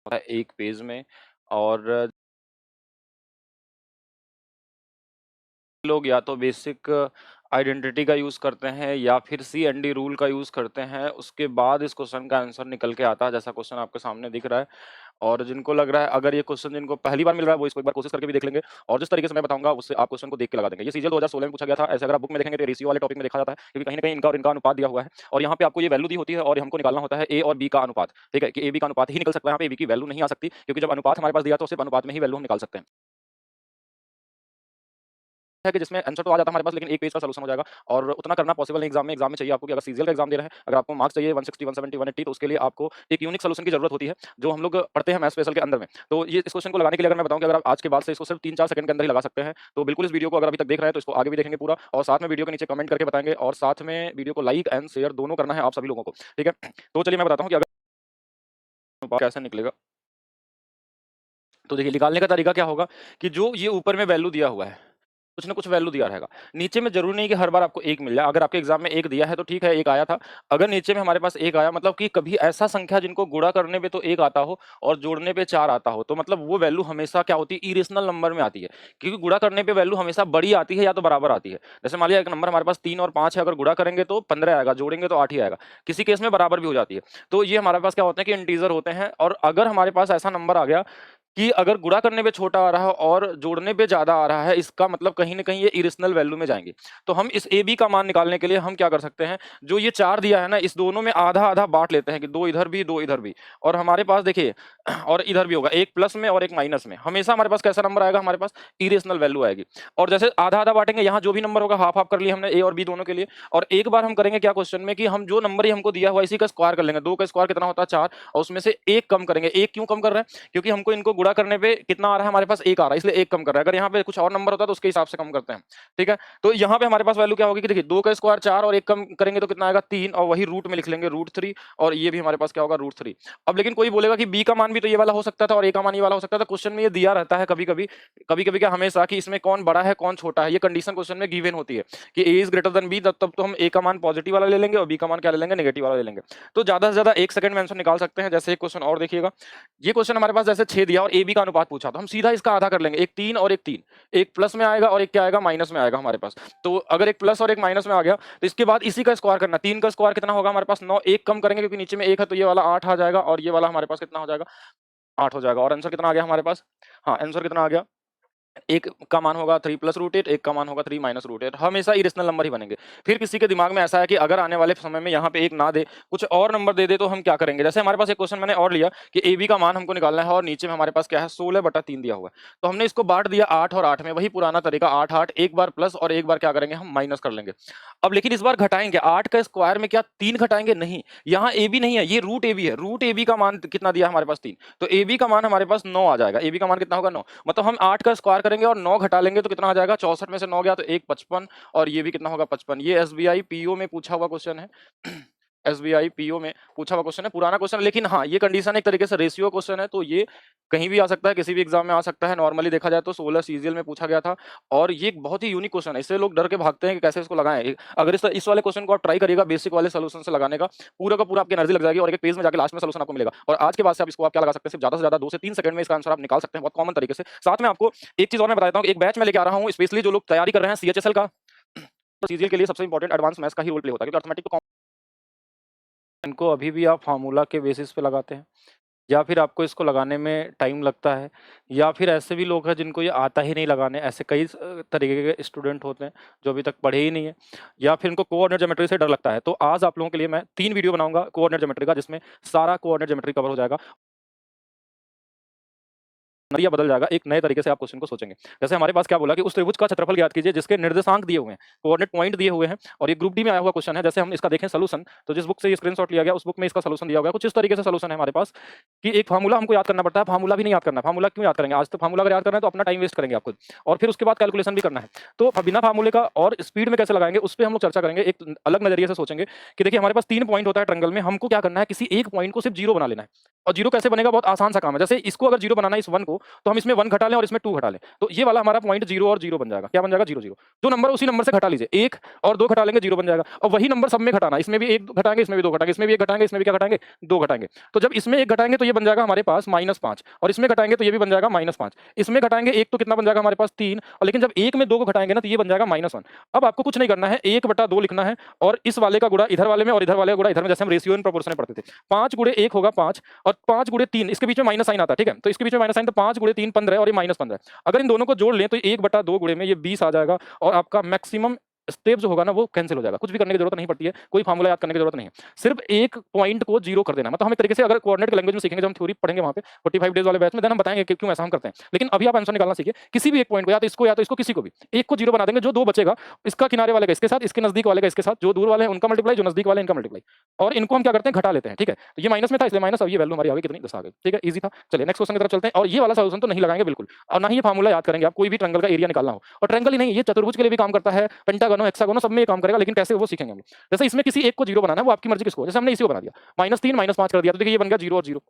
होता है एक पेज में। और लोग या तो बेसिक आइडेंटिटी का यूज़ करते हैं या फिर सीएनडी रूल का यूज़ करते हैं, उसके बाद इस क्वेश्चन का आंसर निकल के आता है, जैसा क्वेश्चन आपके सामने दिख रहा है। और जिनको लग रहा है अगर ये क्वेश्चन जिनको पहली बार मिल रहा है वो इसको एक बार कोशिश करके भी देख लेंगे, और जिस तरीके से मैं बताऊंगा उससे आप क्वेश्चन को देख के लगा देंगे। ये सीजीएल 2016 में पूछा गया था। ऐसे अगर आप बुक में देखेंगे तो रेशियो वाले टॉपिक में देखा जाता है, क्योंकि कहीं ना कहीं इनका और इनका अनुपात दिया हुआ है, और यहाँ पे आपको ये वैल्यू दी होती है और हमको निकालना होता है ए और बी का अनुपात। ठीक है, कि ए बी का अनुपात ही निकल सकता है, यहाँ पे ए बी की वैल्यू नहीं आ सकती, क्योंकि जब अनुपात हमारे पास दिया तो सिर्फ अनुपात में ही वैल्यू हम निकाल सकते हैं। है कि जिसमें आंसर तो आ जाता है हमारे पास, लेकिन एक पेज का सॉल्यूशन हो जाएगा, और उतना करना पॉसिबल नहीं एग्जाम में चाहिए आपको, कि अगर सीजीएल का एग्जाम दे रहे हैं, अगर आपको मार्क्स चाहिए 160 170 180, तो उसके लिए आपको एक यूनिक सॉल्यूशन की जरूरत होती है, जो हम लोग पढ़ते हैं मैथ स्पेशल के अंदर में। तो ये इस क्वेश्चन को लगाने के लिए अगर मैं बताऊं कि अगर आप आज के बाद से इसको सिर्फ 3-4 सेकंड के अंदर ही लगा सकते हैं, तो बिल्कुल इस वीडियो को अगर अभी तक देख रहे हैं तो इसको आगे भी देखेंगे पूरा, और साथ में वीडियो के नीचे कमेंट करके बताएंगे, और साथ में वीडियो को लाइक एंड शेयर दोनों करना है आप सभी लोगों को। ठीक है, तो चलिए मैं बताता हूँ कि अगर कैसे निकलेगा। तो देखिए, निकालने का तरीका क्या होगा कि जो ये ऊपर में वैल्यू दिया हुआ है, कुछ ना कुछ वैल्यू दिया रहेगा। नीचे में जरूरी नहीं कि हर बार आपको एक मिल जाए। अगर आपके एग्जाम में एक दिया है तो ठीक है, एक आया था। अगर नीचे में हमारे पास एक आया, मतलब कि कभी ऐसा संख्या जिनको गुणा करने पे तो एक आता हो और जोड़ने पे 4 आता हो, तो मतलब वो वैल्यू हमेशा क्या होती है, इरेशनल नंबर में आती है। क्योंकि गुणा करने पे वैल्यू हमेशा बड़ी आती है या तो बराबर आती है। जैसे मान लिया एक नंबर हमारे पास 3 और 5 है, अगर गुणा करेंगे तो 15 आएगा, जोड़ेंगे तो 8 ही आएगा। किसी केस में बराबर भी हो जाती है। तो ये हमारे पास क्या होते हैं कि इंटीजर होते हैं। और अगर हमारे पास ऐसा नंबर आ गया कि अगर गुणा करने पे छोटा आ रहा है और जोड़ने पे ज्यादा आ रहा है, इसका मतलब कहीं ना कहीं ये इरेशनल वैल्यू में जाएंगे। तो हम इस ए बी का मान निकालने के लिए हम क्या कर सकते हैं, जो ये 4 दिया है ना, इस दोनों में आधा आधा बांट लेते हैं, कि 2 इधर भी 2 इधर भी। और हमारे पास देखिए और इधर भी होगा, एक प्लस में और एक माइनस में। हमेशा हमारे पास कैसा नंबर आएगा, हमारे पास इरेशनल वैल्यू आएगी। और जैसे आधा आधा बांटेंगे, यहाँ जो भी नंबर होगा हाफ हाफ कर लिया हमने ए और बी दोनों के लिए। और एक बार हम करेंगे क्या क्वेश्चन में, कि हम जो नंबर ही हमको दिया हुआ इसी का स्क्वायर कर लेंगे। 2 का स्क्वायर कितना होता है, 4, और उसमें से एक कम करेंगे। एक क्यों कम कर रहे हैं, क्योंकि हमको इनको गुणा करने पे कितना आ रहा है, हमारे पास एक आ रहा है, इसलिए एक कम कर रहा है। अगर यहाँ पे कुछ और नंबर होता है तो उसके हिसाब से कम करते हैं। ठीक है, तो यहाँ पे हमारे पास वैल्यू क्या होगी कि देखिए 2 का स्क्वायर 4 और एक कम करेंगे तो कितना आएगा, 3, और वही रूट में लिख लेंगे √3, और ये भी हमारे पास क्या होगा, √3। अब लेकिन कोई बोलेगा कि बी का मान भी तो ये वाला हो सकता था और ए का मान ये वाला हो सकता था। क्वेश्चन में ये दिया रहता है कभी कभी, कभी कभी क्या हमेशा, कि इसमें कौन बड़ा है कौन छोटा है, ये कंडीशन क्वेश्चन में गिवन होती है कि ए इज ग्रेटर देन बी, तब तो हम ए का मान पॉजिटिव वाला ले लेंगे और बी का मान क्या ले लेंगे, नेगेटिव वाला ले लेंगे। तो ज्यादा से ज्यादा 1 सेकंड में आंसर निकाल सकते हैं। जैसे एक क्वेश्चन और देखिएगा, ये क्वेश्चन हमारे पास जैसे 6 दिया और ए बी का अनुपात पूछा, तो हम सीधा इसका आधा कर लेंगे, एक 3 और एक 3, एक प्लस में आएगा और एक क्या आएगा, माइनस में आएगा हमारे पास। तो अगर एक प्लस और एक माइनस में आ गया तो इसके बाद इसी का स्क्वायर करना। 3 का स्क्वायर कितना होगा हमारे पास, 9, एक कम करेंगे क्योंकि नीचे में एक है, तो ये वाला 8 आ जाएगा, और ये वाला हमारे पास कितना हो जाएगा, 8 हो जाएगा। और आंसर कितना आ गया हमारे पास, हाँ आंसर कितना आ गया, एक का मान होगा 3 + √8, एक का मान होगा 3 - √8। हमेशा इरेशनल नंबर ही बनेंगे। फिर किसी के दिमाग में ऐसा है कि अगर आने वाले समय में यहाँ पे एक ना दे, कुछ और नंबर दे दे, तो हम क्या करेंगे। जैसे हमारे पास एक क्वेश्चन मैंने और लिया कि ए बी का मान हमको निकालना है, और नीचे में हमारे पास क्या है, 16/3 दिया हुआ है। तो हमने इसको बांट दिया 8 और 8 में, वही पुराना तरीका 8 8, एक बार प्लस और एक बार क्या करेंगे, हम माइनस कर लेंगे। अब लेकिन इस बार घटाएंगे, 8 का स्क्वायर में क्या 3 घटाएंगे, नहीं, यहाँ ए बी नहीं है, ये रूट ए बी है। रूट ए बी का मान कितना दिया हमारे पास, 3, तो ए बी का मान हमारे पास 9 आ जाएगा। ए बी का मान कितना होगा, 9। मतलब हम 8 का स्क्वायर करेंगे और 9 घटा लेंगे तो कितना आ जाएगा, 64 में से 9 गया तो 1 55, और ये भी कितना होगा, 55। ये एसबीआई पीओ में पूछा हुआ क्वेश्चन है। एसबीआई पीओ में पूछा हुआ क्वेश्चन है, पुराना क्वेश्चन है, लेकिन हाँ ये कंडीशन एक तरीके से रेशियो क्वेश्चन है, तो ये कहीं भी आ सकता है, किसी भी एग्जाम में आ सकता है। नॉर्मली देखा जाए तो 16 सीजीएल में पूछा गया था, और ये एक बहुत ही यूनिक क्वेश्चन है। इससे लोग डर के भागते हैं कि कैसे इसको लगाएं। अगर इस वाले क्वेश्चन को आप ट्राई करिएगा बेसिक वाले सोल्यूशन से लगाने का, पूरा का पूरा आपकी एनर्जी लग जाएगी, और एक पेज में जाकर लास्ट में सोल्यूशन आपको मिलेगा। और आज के बाद से आप इसको आप क्या लगा सकते हैं, सिर्फ ज्यादा से ज्यादा 2 से 3 सेकंड में इसका आंसर आप निकाल सकते हैं, बहुत कॉमन तरीके से। साथ में आपको एक चीज और मैं बताता हूँ, एक बैच में लेके आ रहा हूँ स्पेशली जो लोग तैयारी कर रहे हैं सीएचएसएल का। तो सीजीएल के लिए सबसे इंपॉर्टेंट एडवांस मैथ्स का ही रोल प्ले होता है, क्योंकि अर्थमेटिक इनको अभी भी आप फार्मूला के बेसिस पे लगाते हैं, या फिर आपको इसको लगाने में टाइम लगता है, या फिर ऐसे भी लोग हैं जिनको ये आता ही नहीं लगाने। ऐसे कई तरीके के स्टूडेंट होते हैं जो अभी तक पढ़े ही नहीं है, या फिर इनको कोऑर्डिनेट ज्योमेट्री से डर लगता है। तो आज आप लोगों के लिए मैं 3 वीडियो बनाऊंगा कोऑर्डिनेट ज्योमेट्री का, जिसमें सारा कोऑर्डिनेट ज्योमेट्री कवर हो जाएगा। नजरिया बदल जाएगा, एक नए तरीके से आप क्वेश्चन को सोचेंगे। जैसे हमारे पास क्या बोला कि उस त्रिभुज का क्षेत्रफल ज्ञात कीजिए जिसके निर्देशांक दिए हुए हैं, कोऑर्डिनेट पॉइंट दिए हुए हैं, और ये ग्रुप डी में आया हुआ क्वेश्चन है। जैसे हम इसका देखें सोल्यूशन, तो जिस बुक से ये स्क्रीनशॉट लिया गया उस बुक में इसका सोल्यूशन दिया हुआ है। कुछ इस तरीके से सोल्यूशन है हमारे पास कि एक फार्मूला हमको याद करना पड़ता है। फार्मूला भी नहीं याद करना, फार्मूला क्यों याद करेंगे, आज तो फार्मूला अगर याद करना है तो अपना टाइम वेस्ट करेंगे आप खुद, और फिर उसके बाद कैलकुलेशन भी करना है। तो बिना फार्मूले का और स्पीड में कैसे लगाएंगे उस पर हम लोग चर्चा करेंगे। एक अलग नजरिए से सोचेंगे कि देखिए हमारे पास 3 पॉइंट होता है ट्रायंगल में, हमको क्या करना है, किसी एक पॉइंट को सिर्फ 0 बना लेना है। और 0 कैसे बनेगा, बहुत आसान सा काम है। जैसे इसको अगर 0 बनाना है, इस 1 को, तो हम इसमें 1 घटा लें और इसमें 2 घटा लें, तो ये वाला हमारा पॉइंट 0 और 0 बन जाएगा। क्या बन जाएगा, 0 0। जो नंबर उसी नंबर से घटा लीजिए, 1 और 2 घटा लेंगे 0 बन जाएगा। और वही नंबर सब में घटाना, इसमें भी 1 घटाएंगे, इसमें भी 2 घटाएंगे, इसमें भी 1 घटाएंगे, इसमें भी क्या घटाएंगे, 2 घटाएंगे। तो जब इसमें 1 घटाएंगे तो ये ये बन जाएगा हमारे पास -5 और इसमें घटाएंगे तो ये भी बन जाएगा -5। इसमें घटाएंगे 1 तो कितना बन जाएगा हमारे पास 3 और लेकिन जब 1 में 2 को घटाएंगे ना तो ये बन जाएगा -1। अब आपको कुछ नहीं करना है, 1/2 लिखना है और इस वाले का गुणा इधर वाले में और इधर वाले का गुणा इधर में, जैसे हम रेशियो इन प्रोपोर्शन में पढ़ते थे। 5 × 1 होगा 5 और 5 × 3 इसके बीच में माइनस साइन आता है, ठीक है, तो इसके बीच में माइनस साइन, तो 5 × 3 15 और ये -15। अगर इन दोनों को जोड़ लें तो 1/2 गुणे में ये 20 आ जाएगा और आपका मैक्सिमम स्टेप जो होगा ना वो कैंसिल हो जाएगा। कुछ भी करने की जरूरत नहीं पड़ती है, कोई फार्मूला याद करने की जरूरत नहीं है, सिर्फ एक पॉइंट को जीरो कर देना। मतलब हम एक तरीके से अगर कोऑर्डिनेट की लैंग्वेज में सीखेंगे, जब हम थ्योरी पढ़ेंगे वहां पे 45 डेज वाले बैच में, देन हम बताएंगे कि क्यों ऐसा हम करते हैं। लेकिन अभी आप आंसर निकालना सीखिए, किसी भी एक पॉइंट को, या तो इसको किसी को भी एक को जीरो बना देंगे, जो 2 बचेगा इसका किनारे वाले का इसके साथ, इसके नजदीक वाले का इसके साथ, जो दूर वाले हैं उनका मल्टीप्लाई, जो नजदीक वाले इनका मल्टीप्लाई, और इनको हम क्या करते हैं घटा लेते हैं, ठीक है। तो ये माइनस में था इसलिए माइनस, अब ये वैल्यू हमारी आ गई कितनी 10 आ गई, ठीक है, इजी था। चलिए नेक्स्ट क्वेश्चन की तरफ चलते हैं। और ये वाला सॉल्यूशन तो नहीं लगाएंगे बिल्कुल, और ना ही ये फार्मूला याद करेंगे आप, कोई भी ट्रायंगल का एरिया निकालना हो, और ट्रायंगल ही नहीं, ये चतुर्भुज के लिए भी काम करता है, पेंटागन, हेक्सागन सब में ये काम करेगा, लेकिन कैसे वो सीखेंगे हम लोग। जैसे इसमें किसी एक को जीरो बनाना है, वो आपकी मर्जी किसको, जैसे हमने इसी को बना दिया -3 -5 कर दिया, तो देखिए ये बन गया 0 और 0।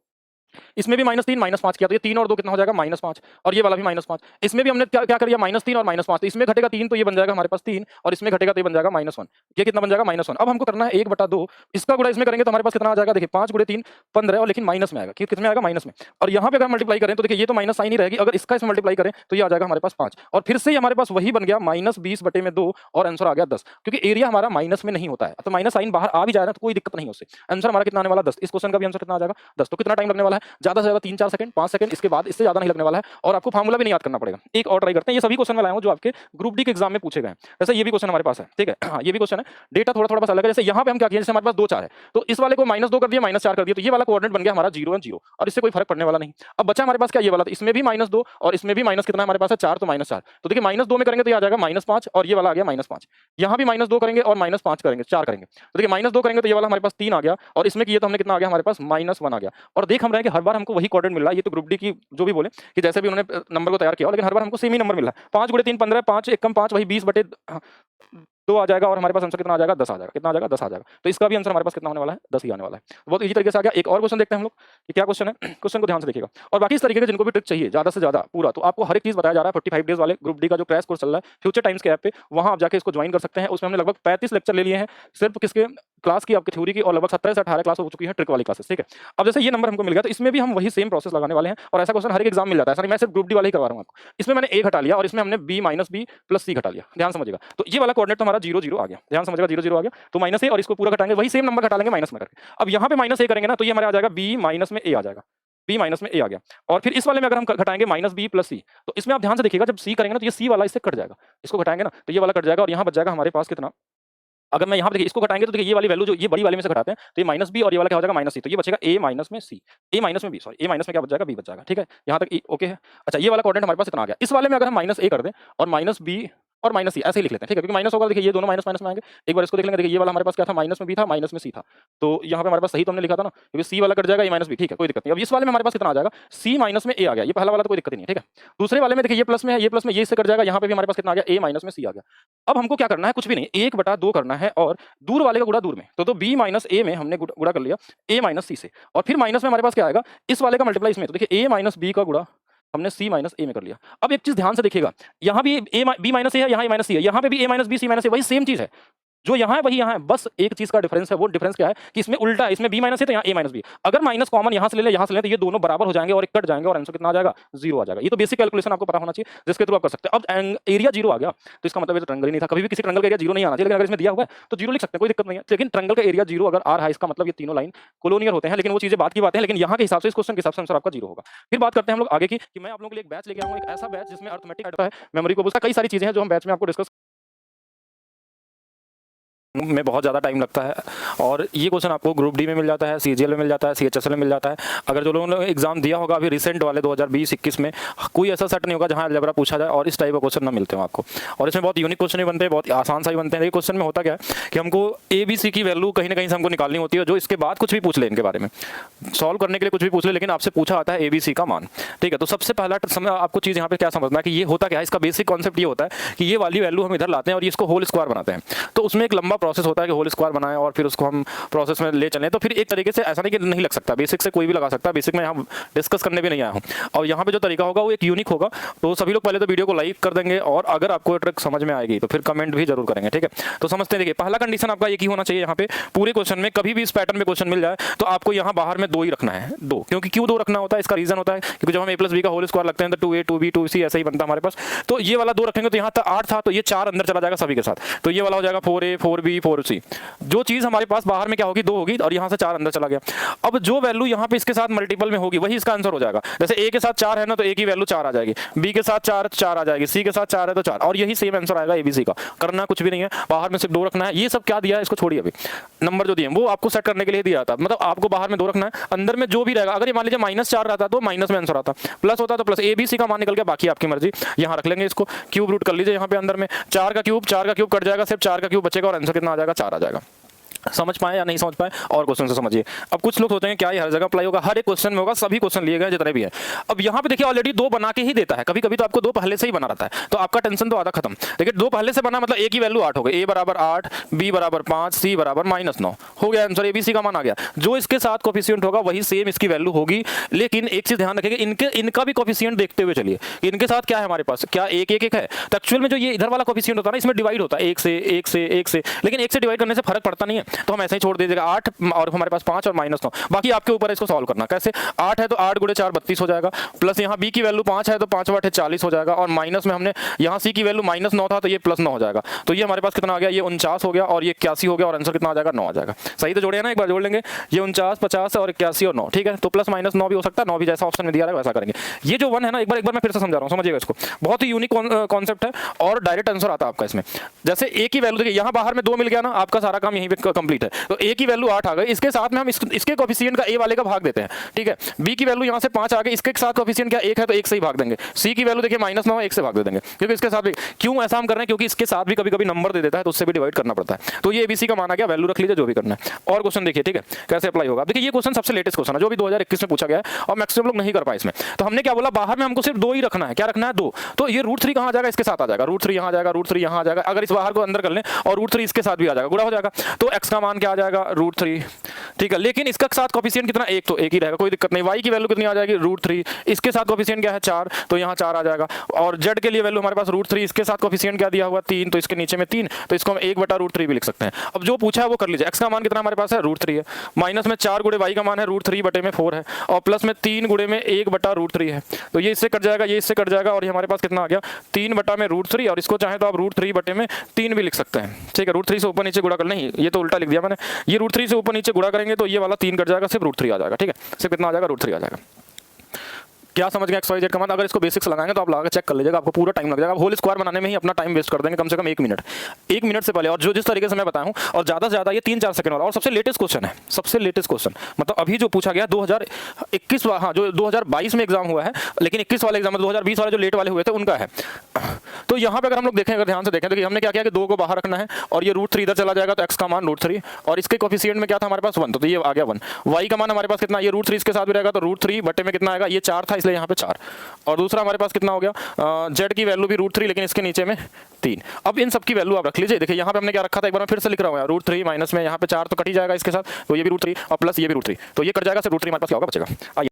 इसमें भी -3 -5 किया तो ये 3 और 2 कितना हो जाएगा -5, और ये वाला भी -5। इसमें भी हमने क्या कर दिया -3 और -5, तो इसमें घटेगा 3 तो ये बन जाएगा हमारे पास 3 और इसमें घटेगा तो ये बन जाएगा -1। ये कितना बन जाएगा -1। अब हमको करना है 1/2, इसका गुणा इसमें करेंगे तो हमारे पास कितना आ जाएगा, देखिए 5 × 3 15 और लेकिन माइनस में आएगा, कितने आएगा माइनस में। और यहाँ पे अगर मल्टीप्लाई करें तो देखिए ये तो माइनस साइन ही रहेगी, अगर इसका इसमें मल्टीप्लाई करें तो ये आ जाएगा हमारे पास 5 और फिर से हमारे पास वही बन गया -20/2 और आंसर आ गया 10, क्योंकि एरिया हमारा माइनस में नहीं होता है, तो माइनस साइन बाहर आ भी जाए ना तो कोई दिक्कत नहीं है उससे। आंसर हमारा कितना आने वाला 10, इस क्वेश्चन का भी आंसर कितना आ जाएगा 10। तो कितना टाइम लगने वाला है, ज्यादा से ज्यादा 3-4 सेकंड 5 सेकंड, इसके बाद इससे ज्यादा नहीं लगने वाला है, और आपको फार्मूला भी नहीं याद करना पड़ेगा। एक और ट्राई करते हैं, ये सभी क्वेश्चन मैं लाया हूं जो आपके ग्रुप डी के एग्जाम में पूछे गए हैं। जैसे ये भी क्वेश्चन हमारे पास है, ठीक है, हाँ ये भी क्वेश्चन है, डेटा थोड़ा थोड़ा बस अलग है। जैसे यहाँ पे हम क्या किया, जैसे हमारे पास 2 4 है तो इस वाले को -2 कर दिया, -4 कर दिया, तो ये वाला कोऑर्डिनेट बन गया हमारा 0 और 0 और इससे कोई फर्क पड़ने वाला नहीं। अब बचा हमारे पास क्या, ये वाला, तो इसमें भी -2 और इसमें भी माइनस कितना हमारे पास है 4, तो -4। तो देखिए -2 में करेंगे तो ये आ जाएगा -5 और ये वाला आ गया -5। यहाँ भी -2 करेंगे और -5 करेंगे, 4 करेंगे, तो देखिए -2 करेंगे तो ये वाला हमारे पास 3 आ गया और इसमें किया तो हमने कितना आ गया हमारे पास -1 आ गया। और देख हम रहे हैं कि हर बार हमको वही कोऑर्डिनेट मिल रहा है। ये तो ग्रुप डी की जो भी बोले कि जैसे भी उन्होंने नंबर को तैयार किया, लेकिन हर बार हमको सेम ही नंबर मिल रहा है। 5 × 3 15, 5 1 कम 5 वही 20/2 आ जाएगा और हमारे पास आंसर कितना आ जाएगा 10 आ जाएगा। कितना आ जाएगा 10 आ जाएगा। तो इसका भी आंसर हमारे पास कितना होने वाला है 10 ही आने वाला है। तो बहुत इजी तरीके से आ गया। एक और क्वेश्चन देखते हैं हम लोग कि क्या क्वेश्चन है। क्वेश्चन को ध्यान से देखिएगा और बाकी इस तरीके के जिनको भी ट्रिक चाहिए ज्यादा से ज्यादा पूरा, तो आपको हर एक चीज बताया जा रहा है। 45 डेज वाले ग्रुप डी का जो क्रैश कोर्स चल रहा है फ्यूचर टाइम्स के ऐप पे, वहां आप जाके इसको ज्वाइन कर सकते हैं। उसमें हमने लगभग 35 लेक्चर ले लिए हैं सिर्फ किसके, क्लास की, आपकी थ्योरी की, और लगभग 17 से 18 क्लास हो चुकी है ट्रिक वाली क्लासेस, ठीक है। अब जैसे ये नंबर हमको मिल गया तो इसमें भी हम वही सेम प्रोसेस लगाने वाले हैं और ऐसा क्वेश्चन हर एक एग्जाम मिल जाता है। ऐसा नहीं मैं सिर्फ ग्रुप डी वाले ही करवा रहा हूं आपको। इसमें मैंने ए घटा लिया और इसमें हमने b - b + c घटा लिया। ध्यान समझिएगा। तो ये वाला कोऑर्डिनेट तो हमारा 0 0 आ गया। ध्यान समझिएगा 0 0 आ गया तो -a और इसको पूरा घटाएंगे, वही सेम नंबर घटा लेंगे माइनस में करके। अब यहाँ पे -a करेंगे ना तो ये हमारे आ जाएगा b - a आ जाएगा, b - a आ गया। और फिर इस वाले में अगर हम घटाएंगे -b + c, तो इसमें आप ध्यान से देखिएगा जब c करेंगे ना तो ये c वाला इससे कट जाएगा, इसको घटाएंगे ना तो ये वाला कट जाएगा और यहाँ बच जाएगा हमारे पास कितना। अगर मैं यहाँ पे देखिए इसको घटाएंगे तो देखिए ये वाली वैल्यू जो ये बड़ी वाले में से घटाते हैं तो ये -b और ये वाला क्या हो जाएगा -c, तो ये बचेगा a - में c, a - में b, सॉरी a - में क्या बच जाएगा b बच जाएगा, ठीक है। यहाँ तक ओके है। अच्छा ये वाला कोऑर्डिनेट हमारे पास इतना आ गया। इस वाले में अगर हम -a कर दें और -b और -c ऐसे ही लिख लेते हैं, ठीक है, क्योंकि माइनस होगा। देखिए ये दोनों माइनस माइनस में आएंगे। एक बार इसको देख लेंगे। देखिए ये वाला हमारे पास क्या था, माइनस में b था, माइनस में c था, तो यहाँ पे हमारे पास सही तो हमने लिखा था ना, क्योंकि c वाला कट जाएगा, a - b, ठीक है, कोई दिक्कत नहीं। अब इस वाले में हमारे पास कितना आ जाएगा, c - में a आ गया। ये पहला वाला तो कोई दिक्कत नहीं है, ठीक है। दूसरे वाले में देखिए ये प्लस में है, ये प्लस में ये इससे कट जाएगा, यहाँ पे भी हमारे पास कितना आ गया, a - में c आ गया। अब हमको क्या करना है, कुछ भी नहीं, 1/2 करना है और दूर वाले का गुणा दूर में, तो b - a में हमने गुणा कर लिया a - c से, और फिर माइनस में हमारे पास क्या आएगा, इस वाले का मल्टीप्लाई इसमें, तो देखिए a - b का गुणा हमने c - a में कर लिया। अब एक चीज ध्यान से देखिएगा, यहाँ भी b - a है, यहाँ a - c है, यहाँ पे भी a - b c - a, वही सेम चीज है, जो यहाँ है वही यहाँ है, बस एक चीज का डिफरेंस है। वो डिफरेंस क्या है कि इसमें उल्टा है, इसमें b - है तो यहाँ a - b। अगर माइनस कॉमन यहाँ से ले ले, यहाँ से ले तो ये दोनों बराबर हो जाएंगे और कट जाएंगे और आंसर कितना आ जाएगा 0 आ जाएगा। ये तो बेसिक कैलकुलेशन आपको पता होना चाहिए जिसके थ्रू आप कर सकते हैं। अब एरिया 0 आ गया तो इसका मतलब ये तो ट्रायंगल ही नहीं था। कभी भी किसी ट्रायंगल का एरिया 0 नहीं आना चाहिए, लेकिन अगर इसमें दिया हुआ है तो 0 लिख सकते हैं, कोई दिक्कत नहीं है। लेकिन ट्रायंगल का एरिया 0 अगर आ रहा है इसका मतलब ये तीनों लाइन कोलोनियर होते हैं, लेकिन वो चीजें बात की बातें हैं। लेकिन यहाँ के हिसाब से, इस क्वेश्चन के हिसाब से आंसर आपका 0 होगा। फिर बात करते हैं हम लोग आगे की कि मैं आप लोगों के लिए एक बैच लेके आऊंगा, एक ऐसा बैच जिसमें अर्थमेटिक आता है, मेमोरी को, कई सारी चीजें हैं जो हम बैच में आपको डिस्कस में बहुत ज़्यादा टाइम लगता है। और ये क्वेश्चन आपको ग्रुप डी में मिल जाता है, सीजीएल में मिल जाता है, सीएचएसएल में मिल जाता है। अगर जो लोगों ने एग्जाम दिया होगा अभी रिसेंट वाले 2020-21 में, कोई ऐसा सेट नहीं होगा जहाँ अलजेब्रा पूछा जाए और इस टाइप का क्वेश्चन ना मिलते हो आपको। और इसमें बहुत यूनिक क्वेश्चन भी बनते हैं, बहुत आसान सा ही बनते हैं। क्वेश्चन में होता क्या है कि हमको ABC की वैल्यू कहीं ना कहीं से हमको निकालनी होती है, जो इसके बाद कुछ भी पूछ ले, इनके बारे में सॉल्व करने के लिए कुछ भी पूछ ले, लेकिन आपसे पूछा आता है ABC का मान, ठीक है। तो सबसे पहला आपको चीज़ यहाँ पे क्या समझना है कि ये होता क्या है, इसका बेसिक कॉन्सेप्ट ये होता है कि ये वाली वैल्यू हम इधर लाते हैं और इसको होल स्क्वायर बनाते हैं। तो उसमें एक लंबा प्रोसेस होता है कि होल स्क्वायर बनाएं और फिर उसको हम प्रोसेस में ले चलें, तो फिर एक तरीके से ऐसा नहीं कि नहीं लग सकता, बेसिक से कोई भी लगा सकता है, बेसिक में यहाँ डिस्कस करने भी नहीं आया हूँ। और यहाँ पे जो तरीका होगा वो एक यूनिक होगा। तो सभी लोग पहले तो वीडियो को लाइक कर देंगे और अगर आपको ट्रिक समझ में आएगी तो फिर कमेंट भी जरूर करेंगे, ठीक है। तो समझते हैं, देखिए पहला कंडीशन आपका एक ही होना चाहिए यहाँ पे पूरे क्वेश्चन में, कभी भी इस पैटर्न में क्वेश्चन मिल जाए तो आपको यहाँ बाहर में 2 ही रखना है, 2। क्योंकि क्यों 2 रखना होता है, इसका रीजन होता है क्योंकि जब हम a + b का होल स्क्वायर लगते हैं तो 2a 2b 2c ऐसे ही बनता है हमारे पास। तो ये वाला 2 रखेंगे तो यहाँ तक 8 था, तो ये 4 अंदर चला जाएगा सभी के साथ, तो ये वाला हो जाएगा 4a 4b 4c। जो चीज हमारे पास बाहर में क्या होगी, 2 होगी और यहाँ से 4 अंदर चला गया। अब जो वैल्यू यहाँ पे इसके साथ मल्टीपल में होगी वही इसका आंसर हो जाएगा। जैसे a के साथ 4 है ना, तो a की वैल्यू 4 आ जाएगी, b के साथ 4 आ जाएगी, c के साथ 4 है तो 4, और यही सेम आंसर आएगा abc का। करना कुछ भी नहीं है, बाहर में सिर्फ 2 रखना है। ये सब क्या दिया है इसको छोड़िए, अभी नंबर जो दिए वो आपको सेट करने के लिए दिया था, मतलब आपको बाहर में 2 रखना है, अंदर में जो भी रहेगा। अगर ये मान लीजिए -4 रहता तो माइनस में आंसर आता, प्लस होता तो प्लस, ए बी सी का मान निकल गया, बाकी आपकी मर्जी। यहाँ रख लेंगे, इसको क्यूब रूट कर लीजिए यहाँ पे अंदर में, 4 का क्यूब कट जाएगा, सिर्फ 4 का क्यूब बचेगा और आंसर कितना आ जाएगा, 4 आ जाएगा। समझ पाए या नहीं समझ पाए, और क्वेश्चन से समझिए। अब कुछ लोग सोचेंगे क्या ये हर जगह अप्लाई होगा, हर एक क्वेश्चन में होगा, सभी क्वेश्चन लिए गए जितने भी है। अब यहाँ पे देखिए ऑलरेडी 2 बना के ही देता है, कभी कभी तो आपको 2 पहले से ही बना रहता है, तो आपका टेंशन तो आधा खत्म। देखिए 2 पहले से बना मतलब a की वैल्यू 8 हो गई, a बराबर 8, b बराबर 5, c बराबर -9 हो गया आंसर, abc का मान आ गया। जो इसके साथ कोफिशिएंट होगा वही सेम इसकी वैल्यू होगी, लेकिन एक चीज ध्यान रखिएगा, इनका भी कोफिशिएंट देखते हुए चलिए। इनके साथ क्या है हमारे पास, क्या 1 1 1 है, तो एक्चुअल में जो ये इधर वाला कोफिशिएंट होता है ना, इसमें डिवाइड होता है 1 से 1 से 1 से, लेकिन 1 से डिवाइड करने से फर्क पड़ता नहीं है, तो हम ऐसे ही छोड़ दीजिएगा 8 और हमारे पास 5 और -9। बाकी आपके ऊपर है इसको सॉल्व करना। कैसे, 8 है तो 8 × 4 32 हो जाएगा, प्लस यहाँ b की वैल्यू 5 है तो 5 × 8 40 हो जाएगा, और माइनस में हमने यहाँ c की वैल्यू -9 था तो ये +9 हो जाएगा। तो ये हमारे पास कितना आ गया, ये 49 हो गया और ये 81 हो गया, और आंसर कितना आ जाएगा, 9 आ जाएगा। सही तो जोड़े है ना, एक बार जोड़ लेंगे, ये 49 50 और 81 और 9, ठीक है। तो +-9 भी हो सकता है, 9 भी जैसा ऑप्शन में दिया है वैसा करेंगे। ये जो 1 है ना, एक बार मैं फिर से समझा रहा हूँ, समझिएगा इसको, बहुत ही यूनिक कॉन्सेप्ट है और डायरेक्ट आंसर आता है आपका इसमें। जैसे a की वैल्यू देखिए, यहाँ बाहर में 2 मिल गया ना, आपका सारा काम यहीं पे कंप्लीट है। तो a की वैल्यू 8 आ गई, इसके साथ में हम इसके कोफिशिएंट का a वाले का भाग देते हैं, ठीक है। b की वैल्यू यहाँ से 5 आ गई, इसके साथ कोफिशिएंट क्या 1 है तो 1 से ही भाग देंगे। c की वैल्यू देखिए -9 है, 1 से भाग दे देंगे, क्योंकि इसके साथ भी, क्यों ऐसा हम कर रहे हैं, क्योंकि इसके साथ भी कभी कभी नंबर दे देता है तो उससे भी डिवाइड करना पड़ता है। तो ये abc का मान आ गया, वैल्यू रख लीजिए जो भी करना है। और क्वेश्चन देखिए, ठीक है, कैसे अप्लाई होगा। देखिए ये क्वेश्चन सबसे लेटेस्ट क्वेश्चन है, जो भी 2021 में पूछा गया है और मैक्सिमम लोग नहीं कर पाए इसमें। तो हमने क्या बोला, बाहर में हमको सिर्फ 2 ही रखना है, क्या रखना है, 2। तो ये √3 कहाँ आ जाएगा, इसके साथ आ जाएगा, √3 यहाँ आ जाएगा, √3 यहाँ आ जाएगा। अगर इस बाहर को अंदर कर लें और √3 इसके साथ भी आ जाएगा, गुणा हो जाएगा, तो x का मान क्या आ जाएगा, √3, ठीक है। लेकिन इसका साथ कोफिशिएंट कितना, 1, तो 1 ही रहेगा, कोई दिक्कत नहीं। y की वैल्यू कितनी आ जाएगी, √3, इसके साथ कोफिशिएंट क्या है 4, तो यहाँ 4 आ जाएगा। और z के लिए वैल्यू हमारे पास √3, इसके साथ कोफिशिएंट क्या दिया हुआ 3, तो इसके नीचे में 3, तो इसको हम 1/√3 भी लिख सकते हैं। अब जो पूछा है वो कर लीजिए। x का मान कितना हमारे पास है, √3 है, माइनस में 4 × y का मान है √3/4 है, और प्लस में 3 × 1/√3 है। तो ये इससे कट जाएगा, ये इससे कट जाएगा, और ये हमारे पास कितना आ गया, 3/√3, और इसको चाहे तो आप √3/3 भी लिख सकते हैं, ठीक है। √3 से ऊपर नीचे गुणा कर, नहीं ये तो उल्टा लिख दिया मैंने, ये √3 से ऊपर नीचे गुणा करेंगे तो ये वाला 3 कट जाएगा, सिर्फ √3 आ जाएगा, ठीक है। सिर्फ कितना आ जाएगा, √3 आ जाएगा। क्या समझ गए XYZ का मतलब। अगर इसको बेसिक्स लगाएंगे तो आप लगा के चेक कर लीजिएगा, आपको पूरा टाइम लग जाएगा। आप होल स्क्वायर बनाने में ही अपना टाइम वेस्ट कर देंगे, कम से कम 1 मिनट, 1 मिनट से पहले। और जो जिस तरीके से मैं बताया हूँ, और ज़्यादा से ज़्यादा ये 3-4 सेकंड वाला, और सबसे लेटेस्ट क्वेश्चन है, सबसे लेटेस्ट क्वेश्चन, मतलब अभी जो पूछा गया 2021, हाँ जो 2022 में एग्जाम हुआ है, लेकिन 21 वाले एग्जाम, 2020 वाले जो लेट वाले हुए थे उनका है। तो यहाँ पे अगर हम लोग देखें, अगर ध्यान से देखें, तो हमने क्या किया कि 2 को बाहर रखना है, और ये √3 इधर चला जाएगा, तो x का मान √3, और इसके कोफिशिएंट में क्या था हमारे पास 1, तो ये आ गया 1। y का मान हमारे पास कितना, ये √3 इसके साथ भी रहेगा, तो √3 में कितना आएगा, ये 4 था इसलिए यहाँ पे 4, और दूसरा हमारे पास कितना हो गया, z की वैल्यू भी √3, लेकिन इसके नीचे में 3। अब इन सब की वैल्यू आप रख लीजिए। देखिए यहाँ पे हमने क्या रखा था, एक बार मैं फिर से लिख रहा हूँ, √3 माइनस में यहाँ पे 4 तो कट ही जाएगा इसके साथ, तो ये भी √3 और प्लस ये भी √3, तो ये कट जाएगा, सिर्फ √3 हमारे पास क्या होगा, बचेगा।